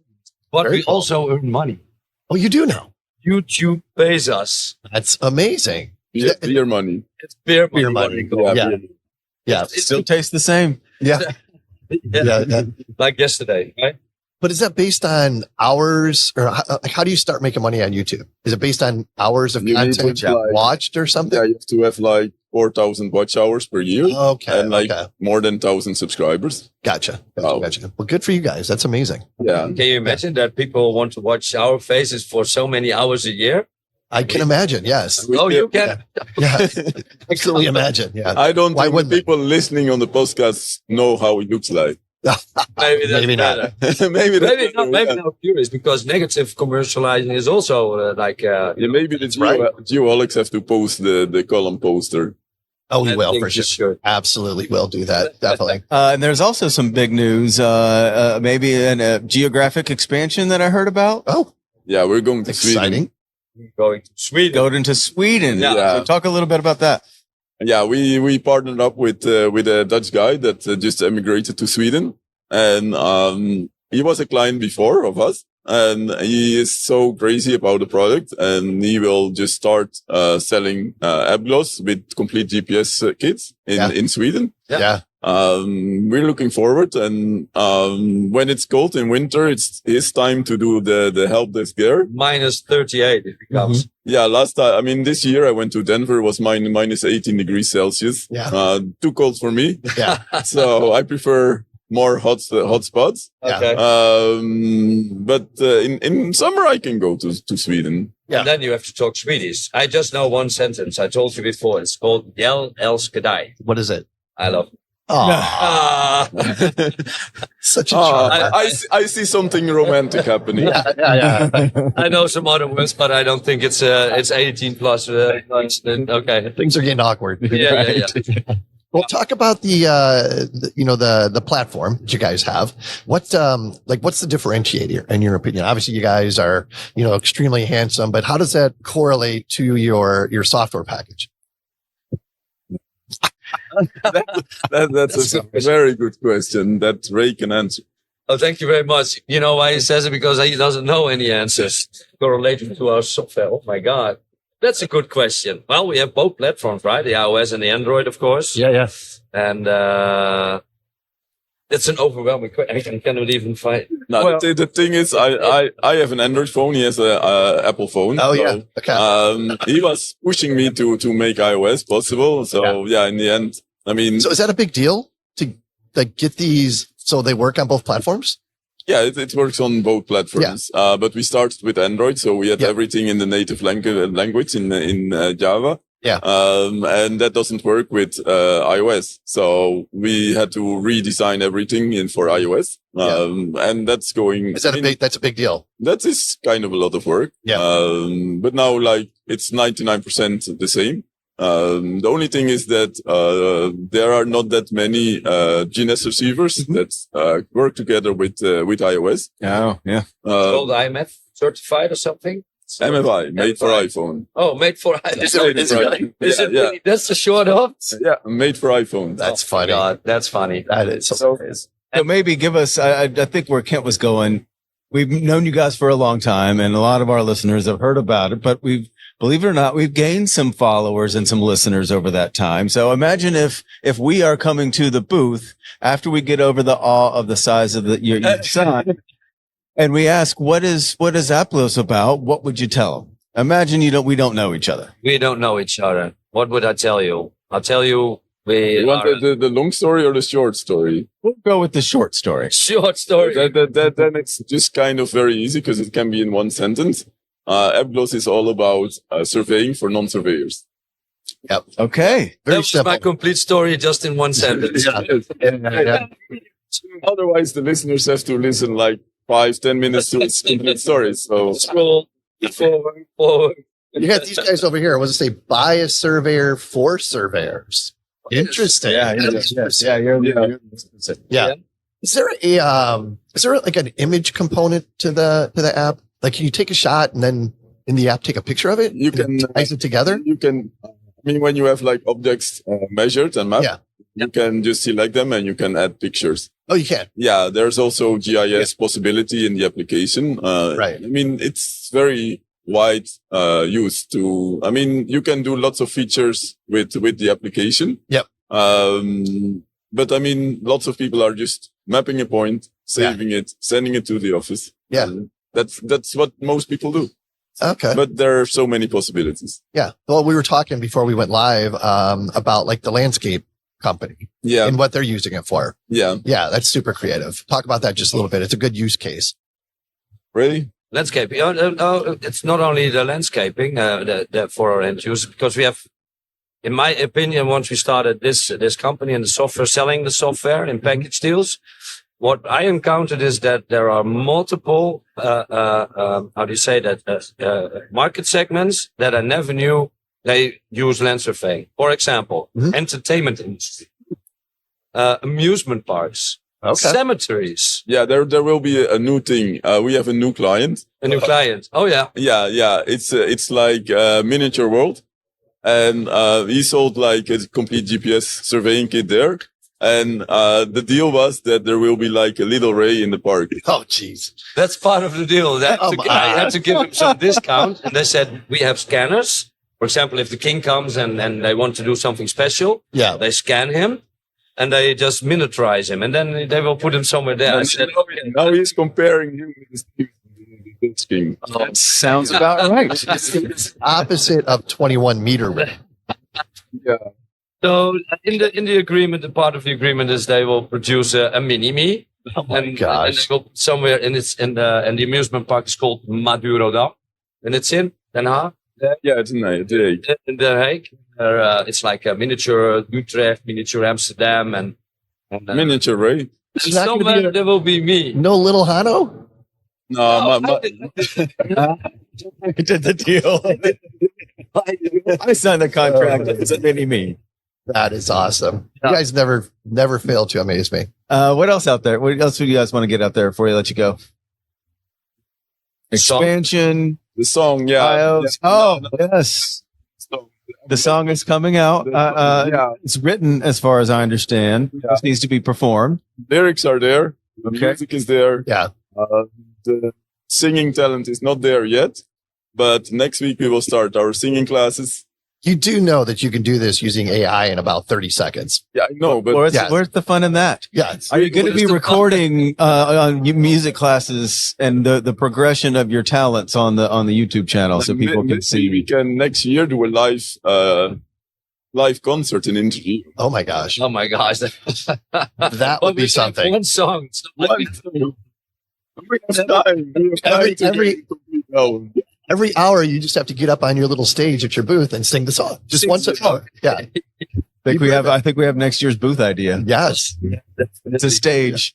But Very we cool. also earn money. Oh, you do now? YouTube pays us. That's amazing. Yeah, beer money. It's beer Beer money. money. Yeah. Yeah. It still tastes the same. Yeah. Yeah. Like yesterday, right? But is that based on hours, or how do you start making money on YouTube? Is it based on hours of You need content to, you like- watched or something? Yeah, you have to have like 4,000 watch hours per year Okay. and like Okay. more than 1,000 subscribers. Gotcha. Wow. Gotcha. Well, good for you guys. That's amazing. Yeah. Can you imagine that people want to watch our faces for so many hours a year? I can imagine. Yes. Oh, you can. Yeah. I can only imagine. Yeah. I don't Why think wouldn't the they? people listening on the podcast know how it looks like. Maybe that's Maybe not. better. maybe Maybe not. not curious because negative commercializing is also Yeah, maybe the right. geoholics have to post the column poster. Oh, we I will think for you sure. should. Absolutely will do that. Definitely. And there's also some big news, maybe a geographic expansion that I heard about. Oh, Yeah, we're going to exciting. Going to Sweden. Go into Sweden. Yeah. So talk a little bit about that. Sweden. Yeah, we partnered up with a Dutch guy that just emigrated to Sweden, and he was a client before of us. And he is so crazy about the product, and he will just start selling APGLOS with complete GPS kits in Sweden. Yeah. We're looking forward, and when it's cold in winter, it's his time to do the help desk GER. minus 38 it becomes. Yeah, last time, I mean, this year I went to Denver, it was minus 18 degrees Celsius. Yeah. Too cold for me. Yeah. So I prefer more hot spots. Okay. But in summer I can go to Sweden. Yeah. And then you have to talk Swedish. I just know one sentence. I told you before. It's called Jell älskar dig. What is it? I love it. Oh, Ah. such a Ah, charm. I see something romantic happening. Yeah. I know some other words, but I don't think it's 18 plus. Okay. Things are getting awkward. Yeah. Well, talk about the platform that you guys have. What's the differentiator in your opinion? Obviously you guys are, extremely handsome, but how does that correlate to your software package? That's a very good question that Ray can answer. Oh, thank you very much. You know why he says it? Because he doesn't know any answers correlated to our software. Oh my God. That's a good question. Well, we have both platforms, right? The iOS and the Android, of course. Yeah. And it's an overwhelming question. I cannot even find. No, Well- the thing is, I have an Android phone. He has a Apple phone. Oh, So, yeah. Okay. he was pushing me to make iOS possible. So in the end, I mean, So is that a big deal to get these so they work on both platforms? yeah, it works on both platforms. But we started with Android, so we had everything in the native language in Java. Yeah. And that doesn't work with iOS. So we had to redesign everything for iOS. And that's going. Is that that's a big deal? That is kind of a lot of work. Yeah. But now it's 99% the same. The only thing is that there are not that many GNS receivers that work together with iOS. Oh, yeah. Called IMF certified or something? MFI, made for iPhone. Oh, made for iPhone. Is it Really? That's the short of? Yeah, made for iPhone. That's funny. God, that's funny. That is So maybe give us, I think where Kent was going, we've known you guys for a long time and a lot of our listeners have heard about it, but believe it or not, we've gained some followers and some listeners over that time. So imagine if we are coming to the booth after we get over the awe of the size of your son and we ask, what is APGLOS about? What would you tell them? Imagine we don't know each other. We don't know each other. What would I tell you? I'll tell you You want the long story or the short story? We'll go with the short story. short story. Then it's just kind of very easy because it can be in one sentence. APGLOS is all about surveying for non-surveyors. Yep. Okay. That Very was simple. my complete story just in one sentence. Yeah. Otherwise, the listeners have to listen like 5-10 minutes to its complete story. So Scroll forward. You got these guys over here. What does it say? By a surveyor for surveyors. Interesting. Yeah. Is there like an image component to the app? Like, can you take a shot and then in the app take a picture of it? You can ties it together. You can. I mean, when you have like objects measured and mapped, you can just select them and you can add pictures. Oh, you can. Yeah, there's also GIS possibility in the application. Right. I mean, it's very wide used to. I mean, you can do lots of features with the application. Yep. But I mean, lots of people are just mapping a point, saving it, sending it to the office. Yeah. That's what most people do. Okay. But there are so many possibilities. Yeah. Well, we were talking before we went live, about like the landscape company. Yeah. And what they're using it for. Yeah. Yeah. That's super creative. Talk about that just a little bit. It's a good use case. Really? Landscaping. It's not only the landscaping that for our end users, because we have, in my opinion, once we started this company and the software, selling the software in package deals, what I encountered is that there are multiple, market segments that I never knew they use land surveying. For example, entertainment industry, amusement parks, cemeteries. Yeah, there will be a new thing. We have a new client. A new client. Oh yeah. Yeah. It's like a miniature world. And he sold like a complete GPS surveying kit there. And the deal was that there will be like a little Ray in the park. Oh, jeez. That's part of the deal. I had to give him some discount. And they said, we have scanners. For example, if the king comes and they want to do something special, they scan him and they just miniaturize him. And then they will put him somewhere there. Now he's comparing him with this king. That sounds about right. It's opposite of 21 meter ring. Yeah. So in the agreement, the part of the agreement is they will produce a mini me. Oh my gosh. And they will somewhere and the amusement park is called Madurodam. And it's in Den Haag. Yeah, it's in The Hague. In The Hague. It's like a miniature Utrecht, miniature Amsterdam and miniature Ray. Somewhere there will be me. No little Hanno? No, I did the deal. I signed the contract. It's a mini me. That is awesome. You guys never fail to amaze me. What else out there? What else do you guys want to get out there before we let you go? Expansion. The song, yeah. BIOS. Oh, yes. The song is coming out. It's written, as far as I understand. Yeah. This needs to be performed. Lyrics are there. The Okay. music is there. Yeah. The singing talent is not there yet, but next week we will start our singing classes. You do know that you can do this using AI in about 30 seconds. Yeah, I know, but Where's the fun in that? Yeah. Are you going to be recording on music classes and the progression of your talents on the YouTube channel so people can see? We can next year do a live concert in INTERGEO. Oh my gosh. Oh my gosh. That would be something. One song. It's not like Every hour, you just have to get up on your little stage at your booth and sing the song. Just once a song. Yeah. I think we have next year's booth idea. Yes. It's a stage.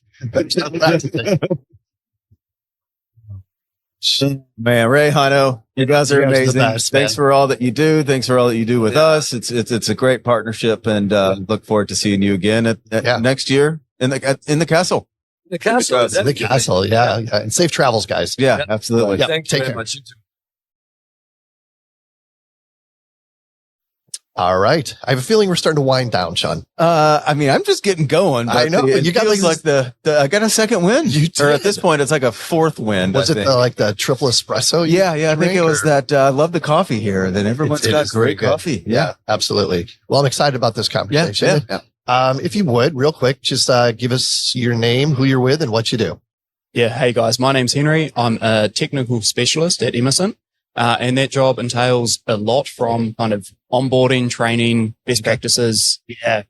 Man, Ray, Hanno, you guys are amazing. Thanks for all that you do. Thanks for all that you do with us. It's a great partnership, and look forward to seeing you again at next year in the castle. The castle. The castle. Yeah. And safe travels, guys. Yeah, absolutely. Yeah. Thank you very much. All right. I have a feeling we're starting to wind down, Sean. I mean, I'm just getting going. But I know. It You got feels like I got a second win. You did. Or at this point, it's like a fourth win. Was it like the triple espresso? Yeah. I think it was that. I love the coffee here. Then everyone's got great coffee. Yeah, absolutely. Well, I'm excited about this conversation. Yeah. If you would, real quick, just give us your name, who you're with, and what you do. Yeah. Hey guys, my name's Henry. I'm a technical specialist at Emesent. And that job entails a lot from kind of onboarding, training, best practices,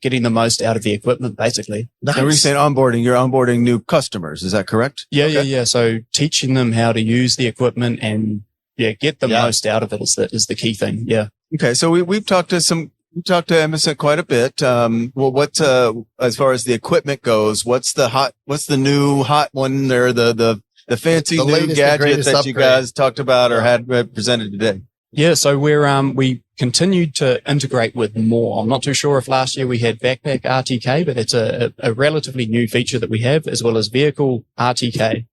getting the most out of the equipment, basically. Nice. And when you say onboarding, you're onboarding new customers. Is that correct? Yeah. So teaching them how to use the equipment and get the most out of it is the key thing. Yeah. Okay. So we've talked to Emesent quite a bit. What's as far as the equipment goes, what's the new hot one or the fancy new gadget that you guys talked about or had presented today? Yeah, so we continued to integrate with more. I'm not too sure if last year we had backpack RTK, but it's a relatively new feature that we have, as well as vehicle RTK.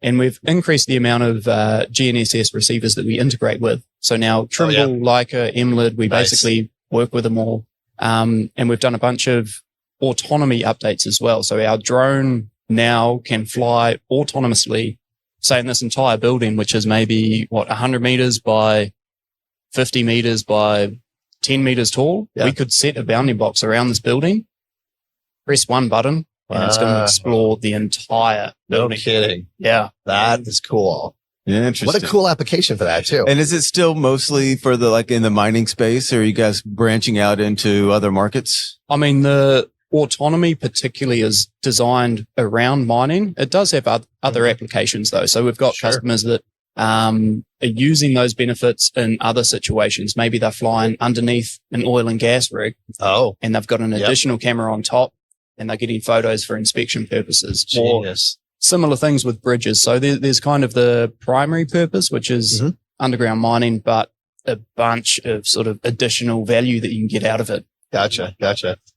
And we've increased the amount of GNSS receivers that we integrate with. So now Trimble, Leica, MLID, we basically work with them all. And we've done a bunch of autonomy updates as well. So our drone now can fly autonomously, say in this entire building, which is maybe 100 meters by 50 meters by 10 meters tall. Yeah. We could set a bounding box around this building, press one button, and it's going to explore the entire building. No kidding. Yeah. That is cool. Yeah, interesting. What a cool application for that too. And is it still mostly for in the mining space, or are you guys branching out into other markets? I mean, the autonomy particularly is designed around mining. It does have other applications though. So we've got customers that are using those benefits in other situations. Maybe they're flying underneath an oil and gas rig. Oh. And they've got an additional camera on top and they're getting photos for inspection purposes. Genius. Or similar things with bridges. So there's kind of the primary purpose, which is underground mining, but a bunch of sort of additional value that you can get out of it. Gotcha.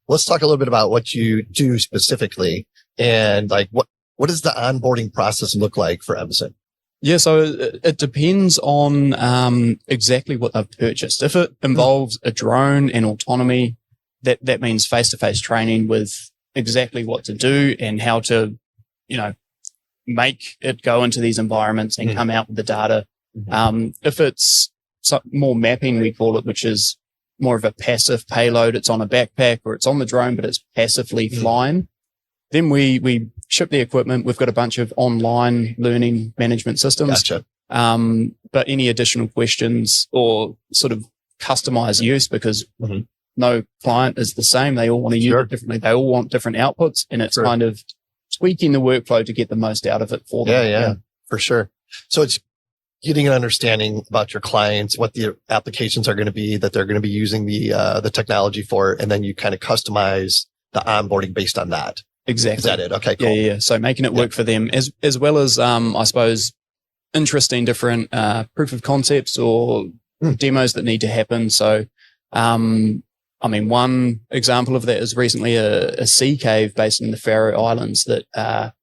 Let's talk a little bit about what you do specifically and what does the onboarding process look like for Emesent? Yeah, so it depends on exactly what they've purchased. If it involves a drone and autonomy, that means face-to-face training with exactly what to do and how to, make it go into these environments and come out with the data. If it's more mapping, we call it, which is more of a passive payload. It's on a backpack or it's on the drone, but it's passively flying. Then we ship the equipment. We've got a bunch of online learning management systems. Gotcha. But any additional questions or sort of customized use, because no client is the same. They all want to use it differently. They all want different outputs, and it's kind of tweaking the workflow to get the most out of it for them. Yeah, for sure. So it's getting an understanding about your clients, what the applications are going to be that they're going to be using the technology for, and then you kind of customize the onboarding based on that. Exactly. Is that it? Okay, cool. Yeah. So making it work for them as well as, I suppose, interesting different proof of concepts or demos that need to happen. So, one example of that is recently a sea cave based in the Faroe Islands that,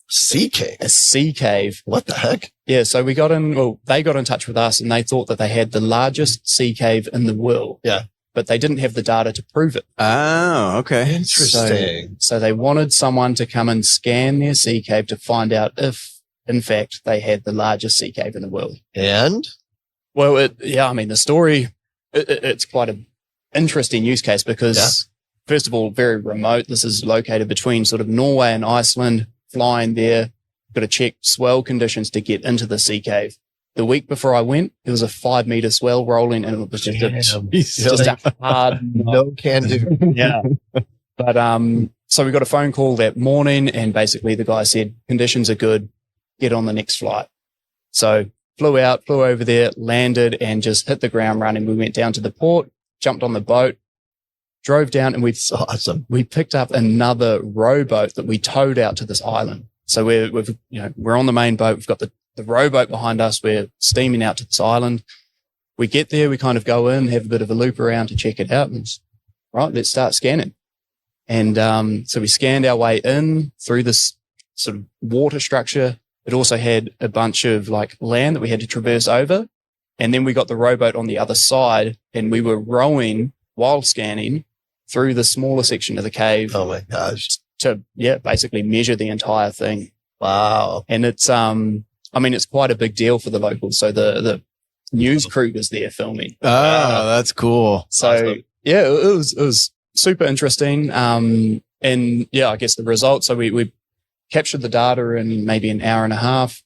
sea cave? A sea cave. What the heck? Yeah. So they got in touch with us and they thought that they had the largest sea cave in the world. Yeah. But they didn't have the data to prove it. Oh, okay. Interesting. So they wanted someone to come and scan their sea cave to find out if, in fact, they had the largest sea cave in the world. And? Well, the story, it's quite an interesting use case because, first of all, very remote. This is located between sort of Norway and Iceland, flying there. Got to check swell conditions to get into the sea cave. The week before I went, there was a 5-meter swell rolling and it was just a hard no can do. Yeah. But, so we got a phone call that morning and basically the guy said, conditions are good. Get on the next flight. So flew over there, landed and just hit the ground running. We went down to the port, jumped on the boat, drove down and we picked up another rowboat that we towed out to this island. So we're on the main boat. We've got the rowboat behind us. We're steaming out to this island. We get there, we kind of go in, have a bit of a loop around to check it out. And right, let's start scanning. And so we scanned our way in through this sort of water structure. It also had a bunch of land that we had to traverse over. And then we got the rowboat on the other side and we were rowing while scanning through the smaller section of the cave. Oh my gosh. To, basically measure the entire thing. Wow. And it's, it's quite a big deal for the locals. So the news crew was there filming. Oh, that's cool. So awesome. It was super interesting. I guess the results. So we captured the data in maybe an hour and a half,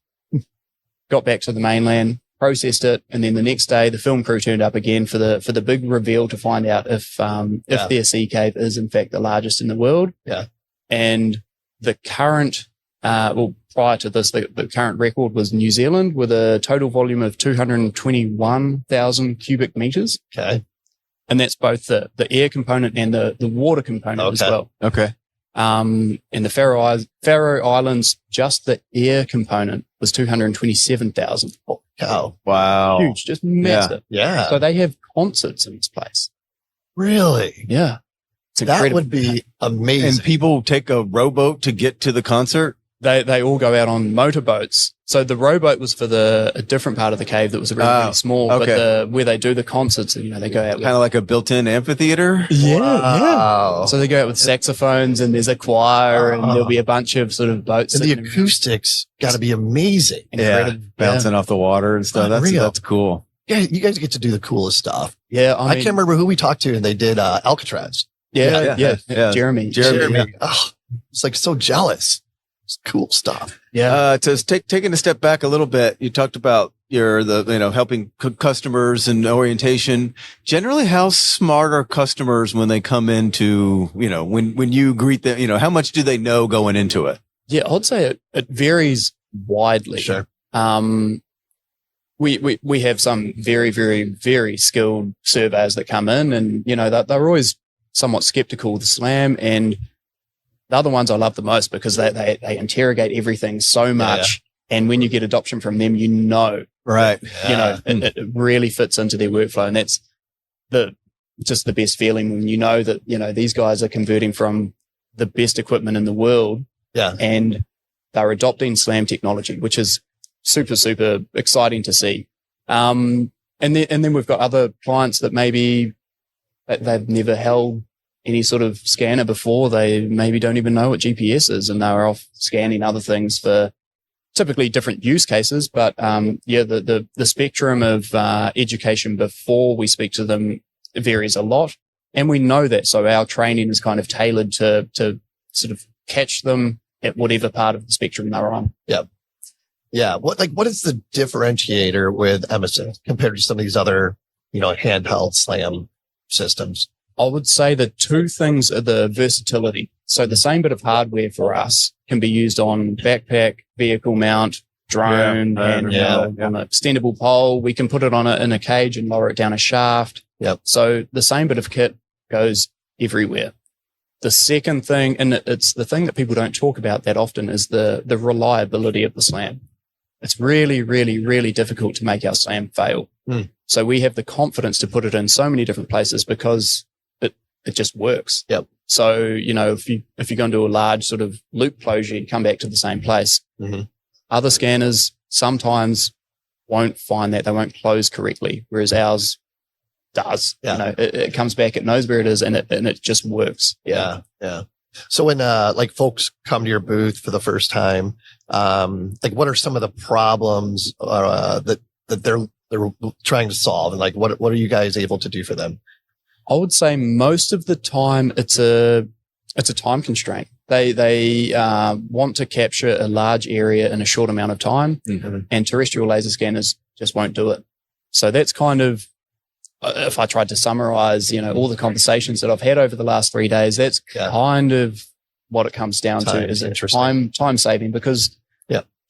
got back to the mainland, processed it. And then the next day, the film crew turned up again for the big reveal to find out if their sea cave is in fact the largest in the world. Yeah. And the current, prior to this, the current record was New Zealand with a total volume of 221,000 cubic meters. Okay. And that's both the air component and the water component as well. Okay. In the Faroe Islands, just the air component was 227,000. Oh, wow. Huge, just massive. Yeah. So they have concerts in this place. Really? Yeah. It's That incredible. would be amazing. And people take a rowboat to get to the concert. They all go out on motorboats. So the rowboat was for a different part of the cave that was really small, but where they do the concerts, you know, they go out Kind of like a built-in amphitheater. Wow. So they go out with saxophones and there's a choir and there'll be a bunch of sort of boats. And the acoustics got to be amazing. Incredible. Bouncing off the water and stuff. That's cool. Yeah, you guys get to do the coolest stuff. Yeah. I can't remember who we talked to, and they did Alcatraz. Yeah. Jeremy. Oh, it's like so jealous. It's cool stuff. Yeah. Taking a step back a little bit, you talked about helping customers and orientation. Generally, how smart are customers when they come into, when you greet them, how much do they know going into it? Yeah, I'd say it varies widely. Sure. We have some very, very, very skilled surveyors that come in and, they're always somewhat skeptical of the SLAM, and the other ones I love the most because they interrogate everything so much. Yeah. And when you get adoption from them, right. It really fits into their workflow. And that's just the best feeling when that, these guys are converting from the best equipment in the world. Yeah. And they're adopting SLAM technology, which is super, super exciting to see. And then we've got other clients that maybe they've never held any sort of scanner before. They maybe don't even know what GPS is, and they're off scanning other things for typically different use cases. But the spectrum of education before we speak to them varies a lot, and we know that. So our training is kind of tailored to sort of catch them at whatever part of the spectrum they're on. Yeah. Yeah. What is the differentiator with Emesent compared to some of these other, handheld SLAM systems? I would say the two things are the versatility. So the same bit of hardware for us can be used on backpack, vehicle mount, drone, and on an extendable pole. We can put it in a cage and lower it down a shaft. Yep. So the same bit of kit goes everywhere. The second thing, and it's the thing that people don't talk about that often, is the reliability of the SLAM. It's really, really, really difficult to make our SLAM fail. So we have the confidence to put it in so many different places because it just works. Yep. So, if you're going to do a large sort of loop closure, you come back to the same place. Mm-hmm. Other scanners sometimes won't find that. They won't close correctly, whereas ours does. Yeah. It comes back, it knows where it is, and it just works. Yeah. Yeah. So when, folks come to your booth for the first time, what are some of the problems, that they're trying to solve? And what are you guys able to do for them? I would say most of the time it's a time constraint. They want to capture a large area in a short amount of time, and terrestrial laser scanners just won't do it. So that's kind of, if I tried to summarize, all the conversations that I've had over the last 3 days, that's kind of what it comes down to, is time saving, because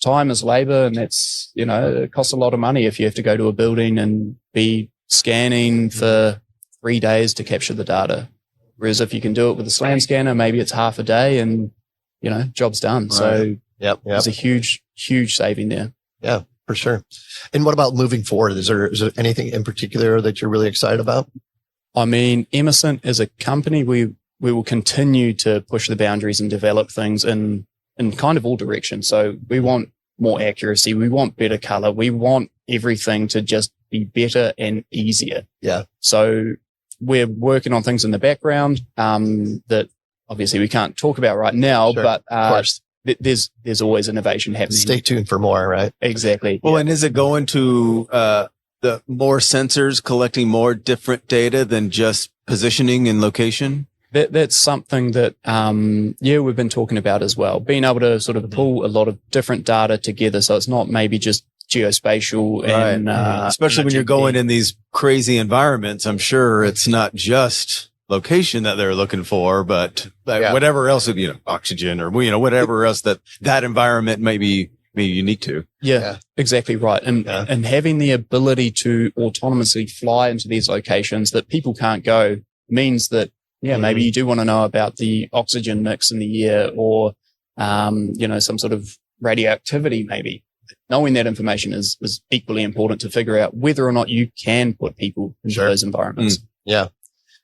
time is labor, and that's, it costs a lot of money if you have to go to a building and be scanning for 3 days to capture the data. Whereas if you can do it with a SLAM scanner, maybe it's half a day and, job's done. Right. So there's a huge, huge saving there. Yeah, for sure. And what about moving forward? Is there anything in particular that you're really excited about? I mean, Emesent as a company, we will continue to push the boundaries and develop things in kind of all directions. So we want more accuracy. We want better color. We want everything to just be better and easier. Yeah. So we're working on things in the background that obviously we can't talk about right now, but of course. There's always innovation happening. Stay tuned for more, right? Exactly. Well, and is it going to the more sensors collecting more different data than just positioning and location? That's something that we've been talking about as well. Being able to sort of pull a lot of different data together, so it's not maybe just geospatial and especially when you're going in these crazy environments. I'm sure it's not just location that they're looking for, but whatever else, oxygen or whatever else that environment may be unique to. Yeah, exactly right. And having the ability to autonomously fly into these locations that people can't go means that maybe you do want to know about the oxygen mix in the air or, some sort of radioactivity maybe. Knowing that information is equally important to figure out whether or not you can put people into those environments. Yeah.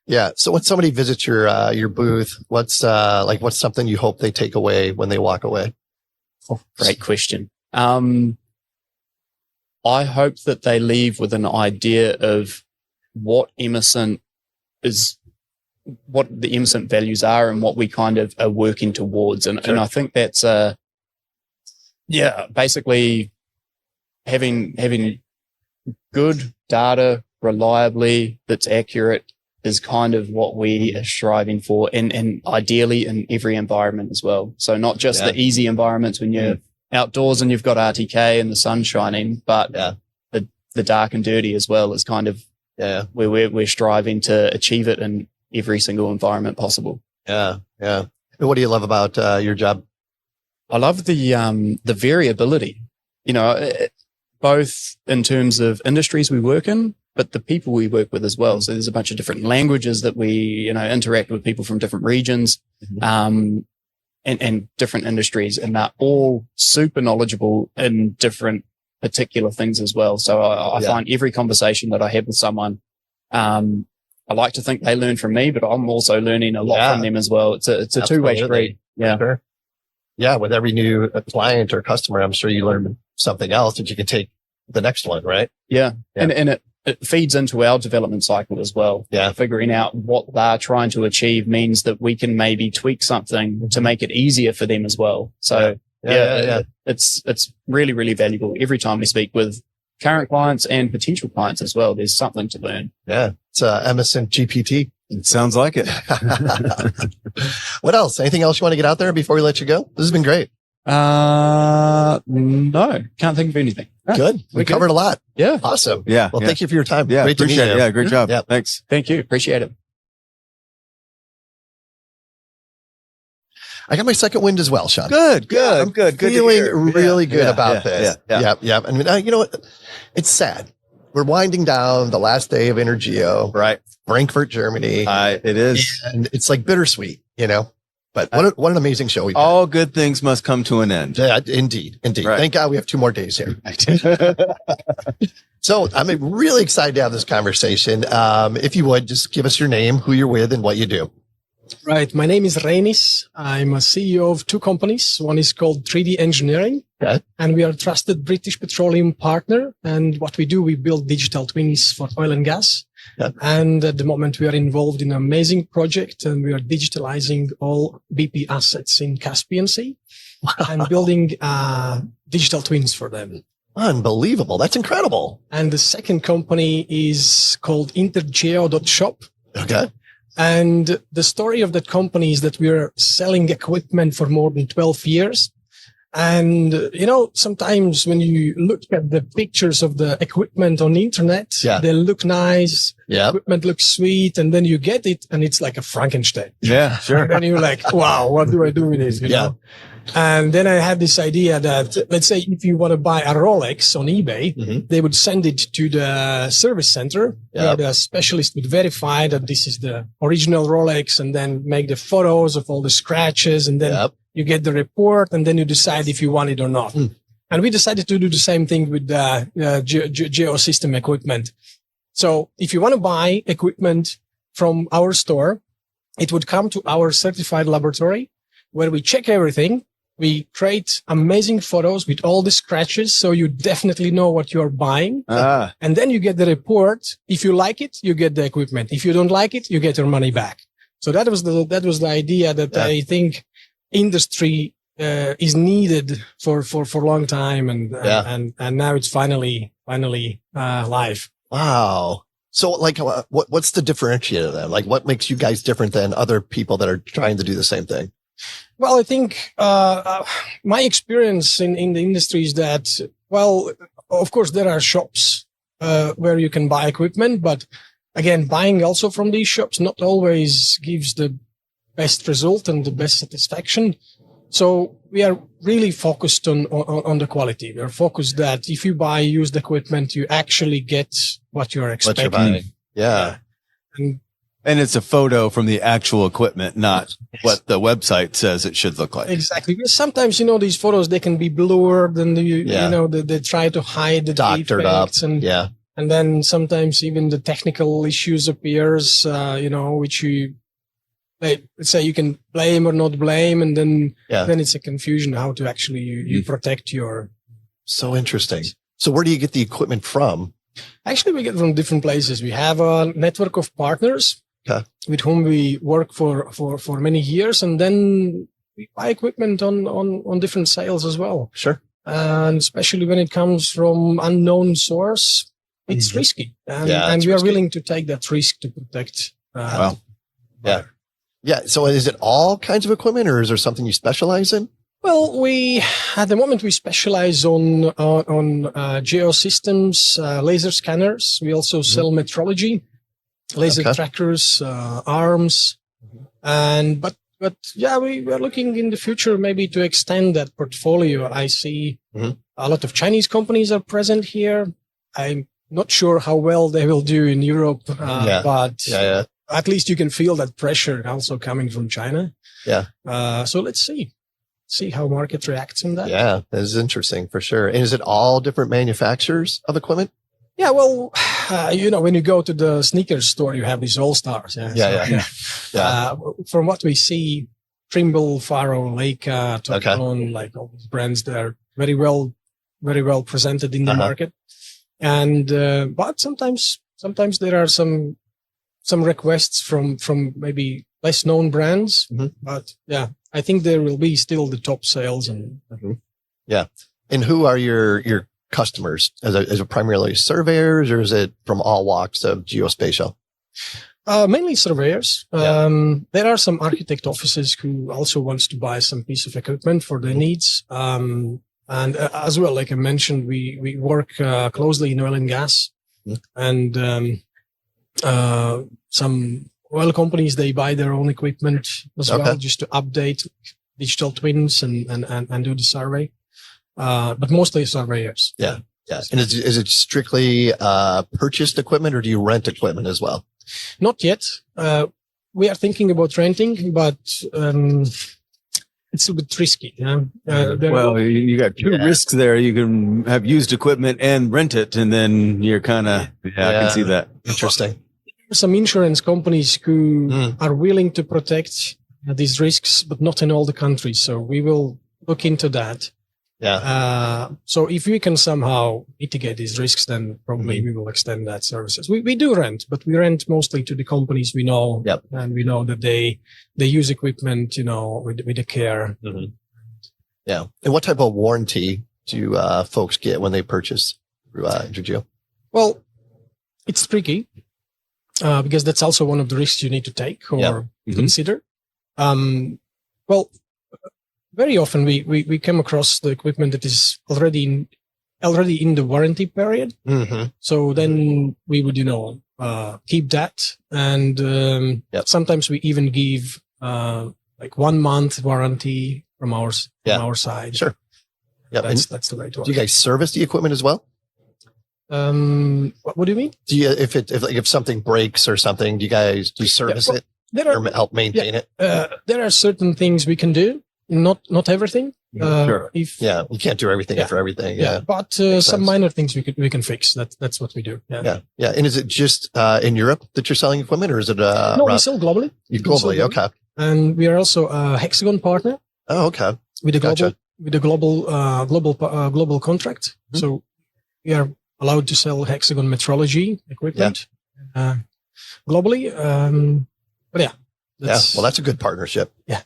Yeah. So when somebody visits your booth, what's something you hope they take away when they walk away? Oh, great question. I hope that they leave with an idea of what the Emesent values are and what we kind of are working towards. And I think that's, basically having good data reliably that's accurate is kind of what we are striving for, and ideally in every environment as well. So not just the easy environments when you're outdoors and you've got RTK and the sun shining, but the dark and dirty as well is kind of where we're striving to achieve it in every single environment possible. Yeah. Yeah. And what do you love about your job? I love the variability, both in terms of industries we work in, but the people we work with as well. So there's a bunch of different languages that we, interact with people from different regions, and different industries, and they're all super knowledgeable in different particular things as well. So I find every conversation that I have with someone, I like to think they learn from me, but I'm also learning a lot from them as well. It's a two-way street. Yeah. Sure. Yeah. With every new client or customer, I'm sure you learn something else that you can take the next one, right? Yeah. And it feeds into our development cycle as well. Yeah. Figuring out what they're trying to achieve means that we can maybe tweak something to make it easier for them as well. So it's really, really valuable every time we speak with current clients and potential clients as well. There's something to learn. Yeah. It's Emesent GPT. It sounds like it. What else? Anything else you want to get out there before we let you go? This has been great. No, can't think of anything. Good. We covered a lot. Yeah. Awesome. Yeah. Well, thank you for your time. Yeah. Great to meet Appreciate you. it. Yeah. Great job. Yeah. Thanks. Thank you. Appreciate it. I got my second wind as well, Sean. Good. I'm good. Good. Feeling really good about this. Yeah. Yeah. I mean, you know what? It's sad. We're winding down the last day of INTERGEO. Right. Frankfurt, Germany. It is. And it's like bittersweet, But what an amazing show we've all good things must come to an end. Yeah, indeed. Right. Thank God we have 2 more days here. So I'm really excited to have this conversation. If you would, just give us your name, who you're with, and what you do. Right. My name is Reinis. I'm a CEO of 2 companies. One is called 3D Engineering. Okay. And we are a trusted British petroleum partner. And what we do, we build digital twins for oil and gas. Yep. And at the moment, we are involved in an amazing project, and we are digitalizing all BP assets in Caspian Sea and building digital twins for them. Unbelievable. That's incredible. And the second company is called INTERGEO.shop. Okay. And the story of that company is that we're selling equipment for more than 12 years. And, sometimes when you look at the pictures of the equipment on the internet, they look nice. Yeah. Equipment looks sweet. And then you get it and it's like a Frankenstein. Yeah, sure. And you're like, wow, what do I do with this? You know? And then I had this idea that, let's say, if you want to buy a Rolex on eBay, they would send it to the service center where the specialist would verify that this is the original Rolex, and then make the photos of all the scratches, and then you get the report, and then you decide if you want it or not. And we decided to do the same thing with the geosystem equipment. So if you want to buy equipment from our store, it would come to our certified laboratory where we check everything. We create amazing photos with all the scratches, so you definitely know what you're buying. And then you get the report. If you like it, you get the equipment. If you don't like it, you get your money back. So that was the idea that I think industry is needed for a long time, and now it's finally live. Wow. So what's the differentiator then? Like, what makes you guys different than other people that are trying to do the same thing? Well, I think, my experience in the industry is that, well, of course there are shops, where you can buy equipment, but again, buying also from these shops not always gives the best result and the best satisfaction. So we are really focused on the quality. We are focused that if you buy used equipment, you actually get what you're expecting. What you're buying. Yeah. And And it's a photo from the actual equipment, not what the website says it should look like. Exactly. Because sometimes, these photos, they can be blurred and they try to hide the doctored defects up. And then sometimes even the technical issues appears, which let's say you can blame or not blame. And then it's a confusion how to actually you protect your. So interesting. So where do you get the equipment from? Actually, we get from different places. We have a network of partners with whom we work for many years. And then we buy equipment on different sales as well. Sure. And especially when it comes from unknown source, it's risky. And we are willing to take that risk to protect. Wow. Yeah. So is it all kinds of equipment or is there something you specialize in? Well, at the moment, we specialize on geosystems, laser scanners. We also sell metrology, laser trackers, arms. But we are looking in the future maybe to extend that portfolio. I see a lot of Chinese companies are present here. I'm not sure how well they will do in Europe, but at least you can feel that pressure also coming from China. So let's see how market reacts in that. Yeah, that is interesting for sure. And is it all different manufacturers of equipment? Yeah, well, when you go to the sneakers store, you have these all-stars. From what we see, Trimble, Faro, Leica, Topcon, like all these brands, they're very well presented in the market. And, but sometimes there are some requests from maybe less known brands, but I think there will be still the top sales and And who are your customers? Is it primarily surveyors or is it from all walks of geospatial? Mainly surveyors. There are some architect offices who also wants to buy some piece of equipment for their needs. And as well, like I mentioned, we work closely in oil and gas and some oil companies, they buy their own equipment as well, just to update digital twins and do the survey. But mostly surveyors. Yeah. And is it strictly purchased equipment or do you rent equipment as well? Not yet. We are thinking about renting, but it's a bit risky. Well, you got two risks there. You can have used equipment and rent it, and then you're kind of, I can see that. Interesting. Some insurance companies who are willing to protect these risks, but not in all the countries. So we will look into that. So if we can somehow mitigate these risks, then probably we will extend that services. We do rent, but we rent mostly to the companies we know, and we know that they use equipment, with the care. Yeah. And what type of warranty do folks get when they purchase through INTERGEO? Well, it's tricky. Because that's also one of the risks you need to take or consider. Well, very often we come across the equipment that is already in the warranty period. So then we would, keep that. And sometimes we even give like 1 month warranty from our side. Sure. Yeah, that's the way to work. Do you guys service the equipment as well? What do you mean? Do you, if something breaks or something, do you service it or help maintain it? There are certain things we can do, not everything. Sure. You can't do everything for everything. But some minor things we can fix. That's what we do. Yeah. And is it just in Europe that you're selling equipment, or is it? No, we sell globally. Globally, okay. And we are also a Hexagon partner. Oh, okay. With a global contract. So we are allowed to sell Hexagon metrology equipment globally. But well, that's a good partnership. Yeah.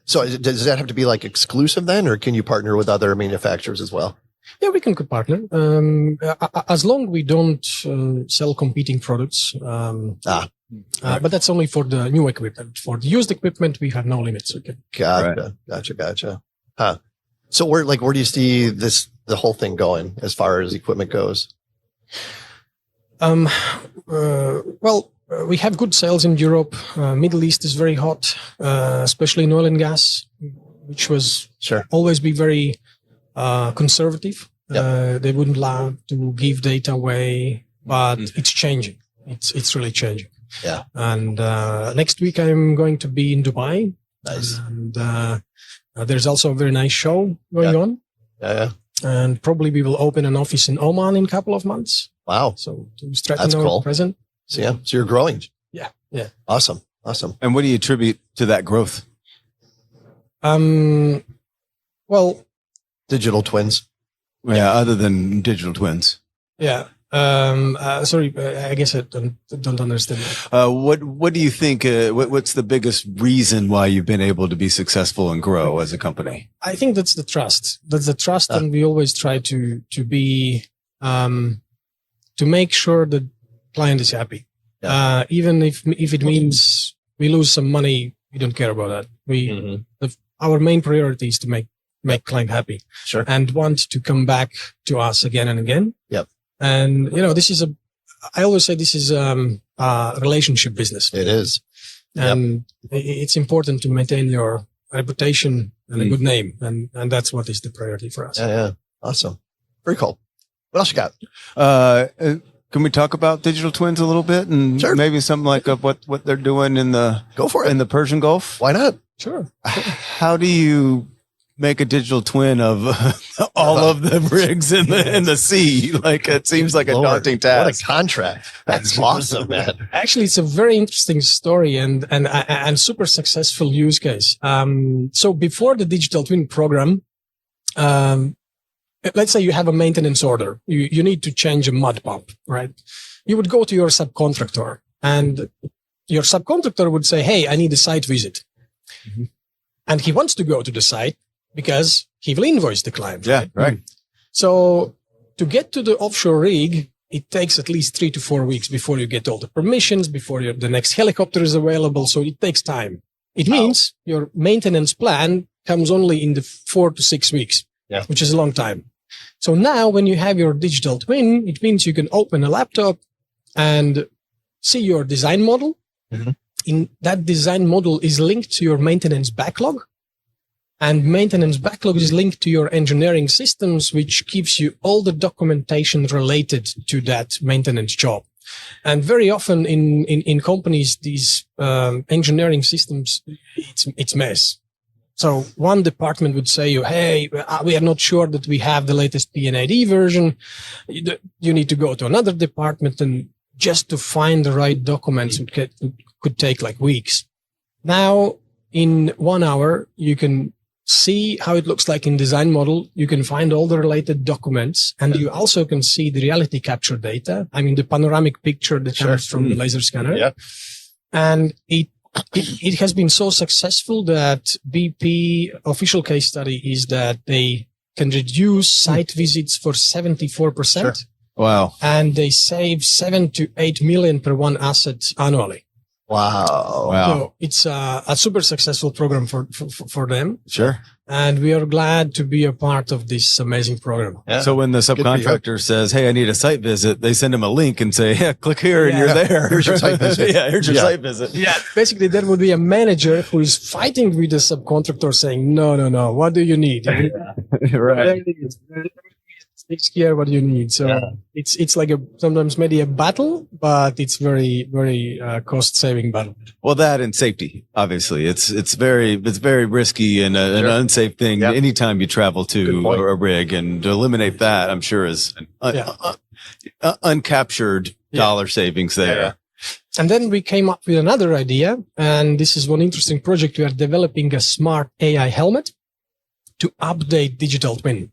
So does that have to be like exclusive then, or can you partner with other manufacturers as well? Yeah, we can partner. As long we don't sell competing products. But that's only for the new equipment. For the used equipment, we have no limits. Okay. Gotcha. Huh. So where do you see the whole thing going as far as equipment goes? We have good sales in Europe. Middle East is very hot, especially in oil and gas, which was always be very conservative. They wouldn't allow to give data away, but it's changing. It's really changing. Yeah. And next week I'm going to be in Dubai. Nice. And there's also a very nice show going on. Yeah. And probably we will open an office in Oman in a couple of months. Wow. So to strengthen our presence. So yeah, so you're growing. Yeah. Yeah. Awesome. And what do you attribute to that growth? Well, digital twins. Yeah, other than digital twins. Yeah. Sorry, I guess I don't understand. What do you think? What's the biggest reason why you've been able to be successful and grow as a company? I think that's the trust. And we always try to be to make sure the client is happy. Yeah. Even if it means we lose some money, we don't care about that. Our main priority is to make client happy. Sure. And want to come back to us again and again. Yep. And I always say this is a relationship business. It is. And it's important to maintain your reputation and a good name. And that's what is the priority for us. Yeah. Awesome. Very cool. What else you got? Can we talk about digital twins a little bit and maybe something like what they're doing in the in the Persian Gulf? Why not? Sure. How do you make a digital twin of all of the rigs in the sea? Like, it seems like a daunting task. What a contract. That's awesome, man. Actually, it's a very interesting story and super successful use case. So before the digital twin program, let's say you have a maintenance order. You need to change a mud pump, right? You would go to your subcontractor and your subcontractor would say, hey, I need a site visit. And he wants to go to the site because he will invoice the client. Yeah, right. So to get to the offshore rig, it takes at least 3 to 4 weeks before you get all the permissions, before the next helicopter is available. So it takes time. It means your maintenance plan comes only in the 4 to 6 weeks, which is a long time. So now when you have your digital twin, it means you can open a laptop and see your design model. In that design model is linked to your maintenance backlog. And maintenance backlog is linked to your engineering systems, which gives you all the documentation related to that maintenance job. And very often in companies, these engineering systems, it's mess. So one department would say, hey, we are not sure that we have the latest PNID version. You need to go to another department, and just to find the right documents could take like weeks. Now, in 1 hour, you can see how it looks like in design model. You can find all the related documents, and you also can see the reality capture data. I mean, the panoramic picture that comes from the laser scanner. Yeah. And it has been so successful that BP official case study is that they can reduce site visits for 74%. Sure. Wow. And they save 7 to 8 million per one asset annually. Wow. So it's a super successful program for them. Sure. And we are glad to be a part of this amazing program. Yeah. So when the subcontractor says, hey, I need a site visit, they send him a link and say, yeah, click here and you're there. Here's your site visit. Here's your site visit. Yeah. Basically, there would be a manager who is fighting with the subcontractor saying, no. What do you need? Right. Here, what do you need? So it's like sometimes maybe a battle, but it's very, very cost saving battle. Well, that and safety, obviously, it's very risky and an unsafe thing anytime you travel to a rig, and to eliminate that, I'm sure is uncaptured dollar savings there. Yeah. And then we came up with another idea, and this is one interesting project. We are developing a smart AI helmet to update digital twin.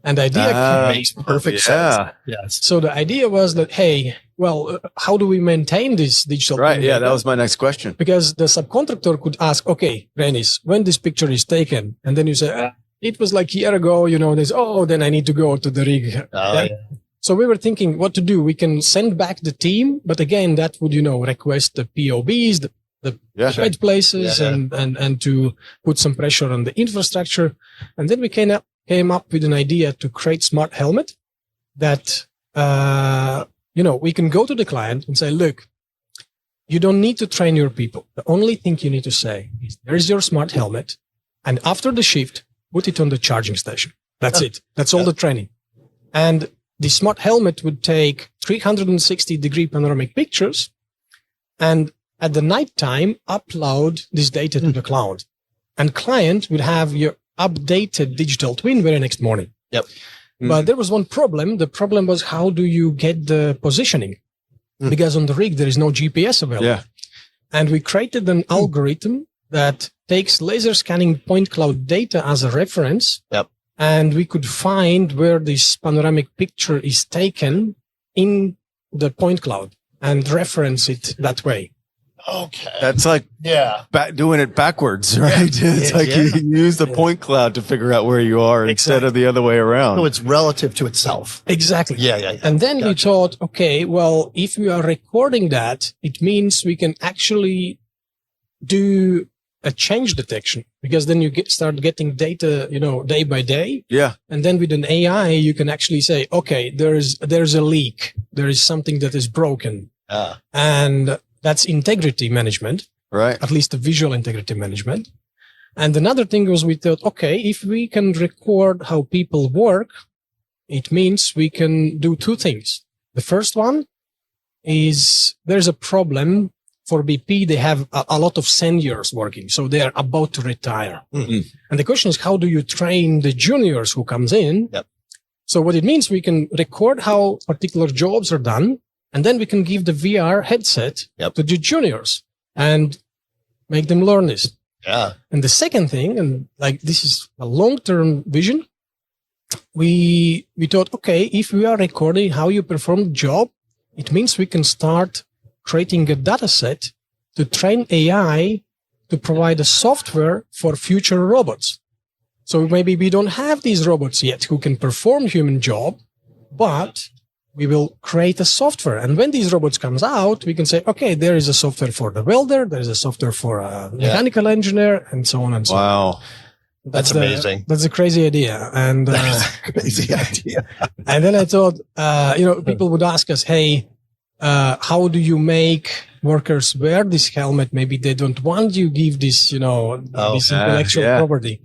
And the idea makes perfect sense. Yes. So the idea was that, hey, well, how do we maintain this digital twin? Right. Yeah, that was my next question. Because the subcontractor could ask, okay, Reinis, when this picture is taken, and then you say, it was like a year ago, then I need to go to the rig. So we were thinking what to do. We can send back the team, but again, that would, request the POBs, the right places, and to put some pressure on the infrastructure. And then we came up with an idea to create smart helmet that, we can go to the client and say, look, you don't need to train your people. The only thing you need to say is, there's your smart helmet. And after the shift, put it on the charging station. That's it. That's all the training. And the smart helmet would take 360-degree panoramic pictures and at the night time upload this data to the cloud. And client will have your updated digital twin very next morning. Yep. But there was one problem. The problem was, how do you get the positioning? Because on the rig, there is no GPS available. Yeah. And we created an algorithm that takes laser scanning point cloud data as a reference. Yep. And we could find where this panoramic picture is taken in the point cloud and reference it that way. Okay. That's like doing it backwards, right? It's like you use the point cloud to figure out where you are instead of the other way around. So it's relative to itself. Exactly. Yeah. And then we thought, okay, well, if we are recording that, it means we can actually do a change detection, because then you start getting data, day by day. Yeah. And then with an AI, you can actually say, okay, there's a leak. There is something that is broken. And that's integrity management, right? At least the visual integrity management. And another thing was, we thought, okay, if we can record how people work, it means we can do two things. The first one is, there's a problem for BP. They have a lot of seniors working, so they are about to retire. Mm-hmm. And the question is, how do you train the juniors who comes in? Yep. So what it means, we can record how particular jobs are done, and then we can give the VR headset to the juniors and make them learn this. Yeah. And the second thing, and like this is a long-term vision, we thought, okay, if we are recording how you perform the job, it means we can start creating a data set to train AI to provide a software for future robots. So maybe we don't have these robots yet who can perform human job, but we will create a software. And when these robots comes out, we can say, okay, there is a software for the welder, there is a software for a mechanical engineer, and so on and so on. Wow. That's amazing. That's a crazy idea. And, crazy idea. And then I thought, people would ask us, hey, how do you make workers wear this helmet? Maybe they don't want you give this, this intellectual property.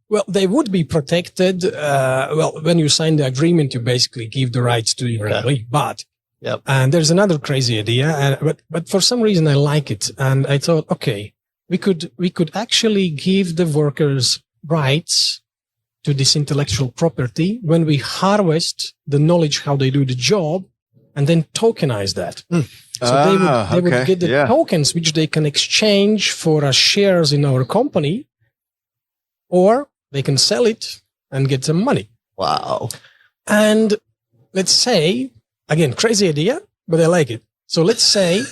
Well, they would be protected. When you sign the agreement, you basically give the rights to your employee. But, and there's another crazy idea, but for some reason I like it. And I thought, okay, we could actually give the workers rights to this intellectual property when we harvest the knowledge how they do the job, and then tokenize that. So they would get the tokens which they can exchange for shares in our company, or they can sell it and get some money. Wow. And let's say, again, crazy idea, but I like it. So let's say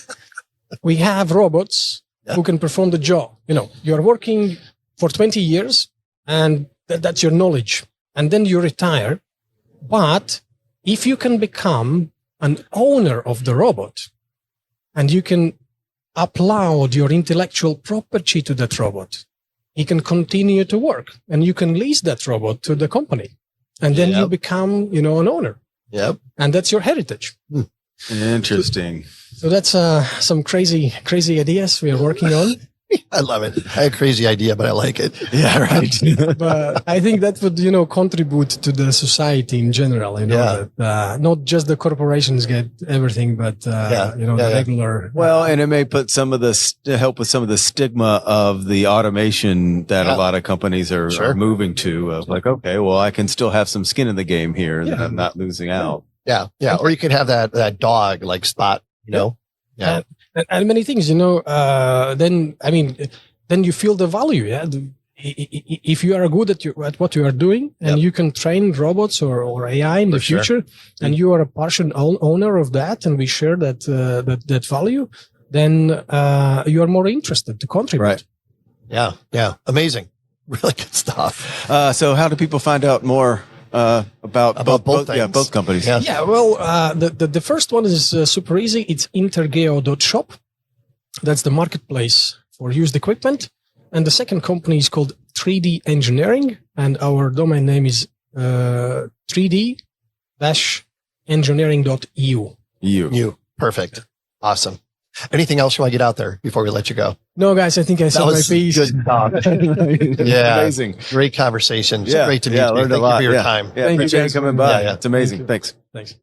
we have robots who can perform the job. You're working for 20 years and that's your knowledge. And then you retire. But if you can become an owner of the robot and you can upload your intellectual property to that robot, he can continue to work, and you can lease that robot to the company, and then you become, an owner. Yep. And that's your heritage. Interesting. So that's some crazy ideas we are working on. I love it. I had a crazy idea, but I like it. Yeah, right. But I think that would, contribute to the society in general, that, not just the corporations get everything, but, the regular. Well, and it may put help with some of the stigma of the automation that a lot of companies are moving to, of like, okay, well, I can still have some skin in the game here and I'm not losing out. Yeah. Yeah. Or you could have that dog like Spot, Yeah. And many things, then you feel the value. Yeah. If you are good at what you are doing and you can train robots or AI in the future, and you are a partial owner of that, and we share that value, then you are more interested to contribute. Right. Yeah. Yeah. Amazing. Really good stuff. So how do people find out more about both things? Yeah, both companies. Yeah. Well, the first one is super easy. It's INTERGEO.shop. That's the marketplace for used equipment. And the second company is called 3D Engineering, and our domain name is 3d-engineering.eu. Perfect. Awesome. Anything else you want to get out there before we let you go? No, guys, I think I said my piece. Good talk. Amazing. Great conversation. Yeah. Great to meet you. Learned Thank a lot. you for your time. Yeah, appreciate you coming by. Yeah. It's amazing. Thanks. Thanks.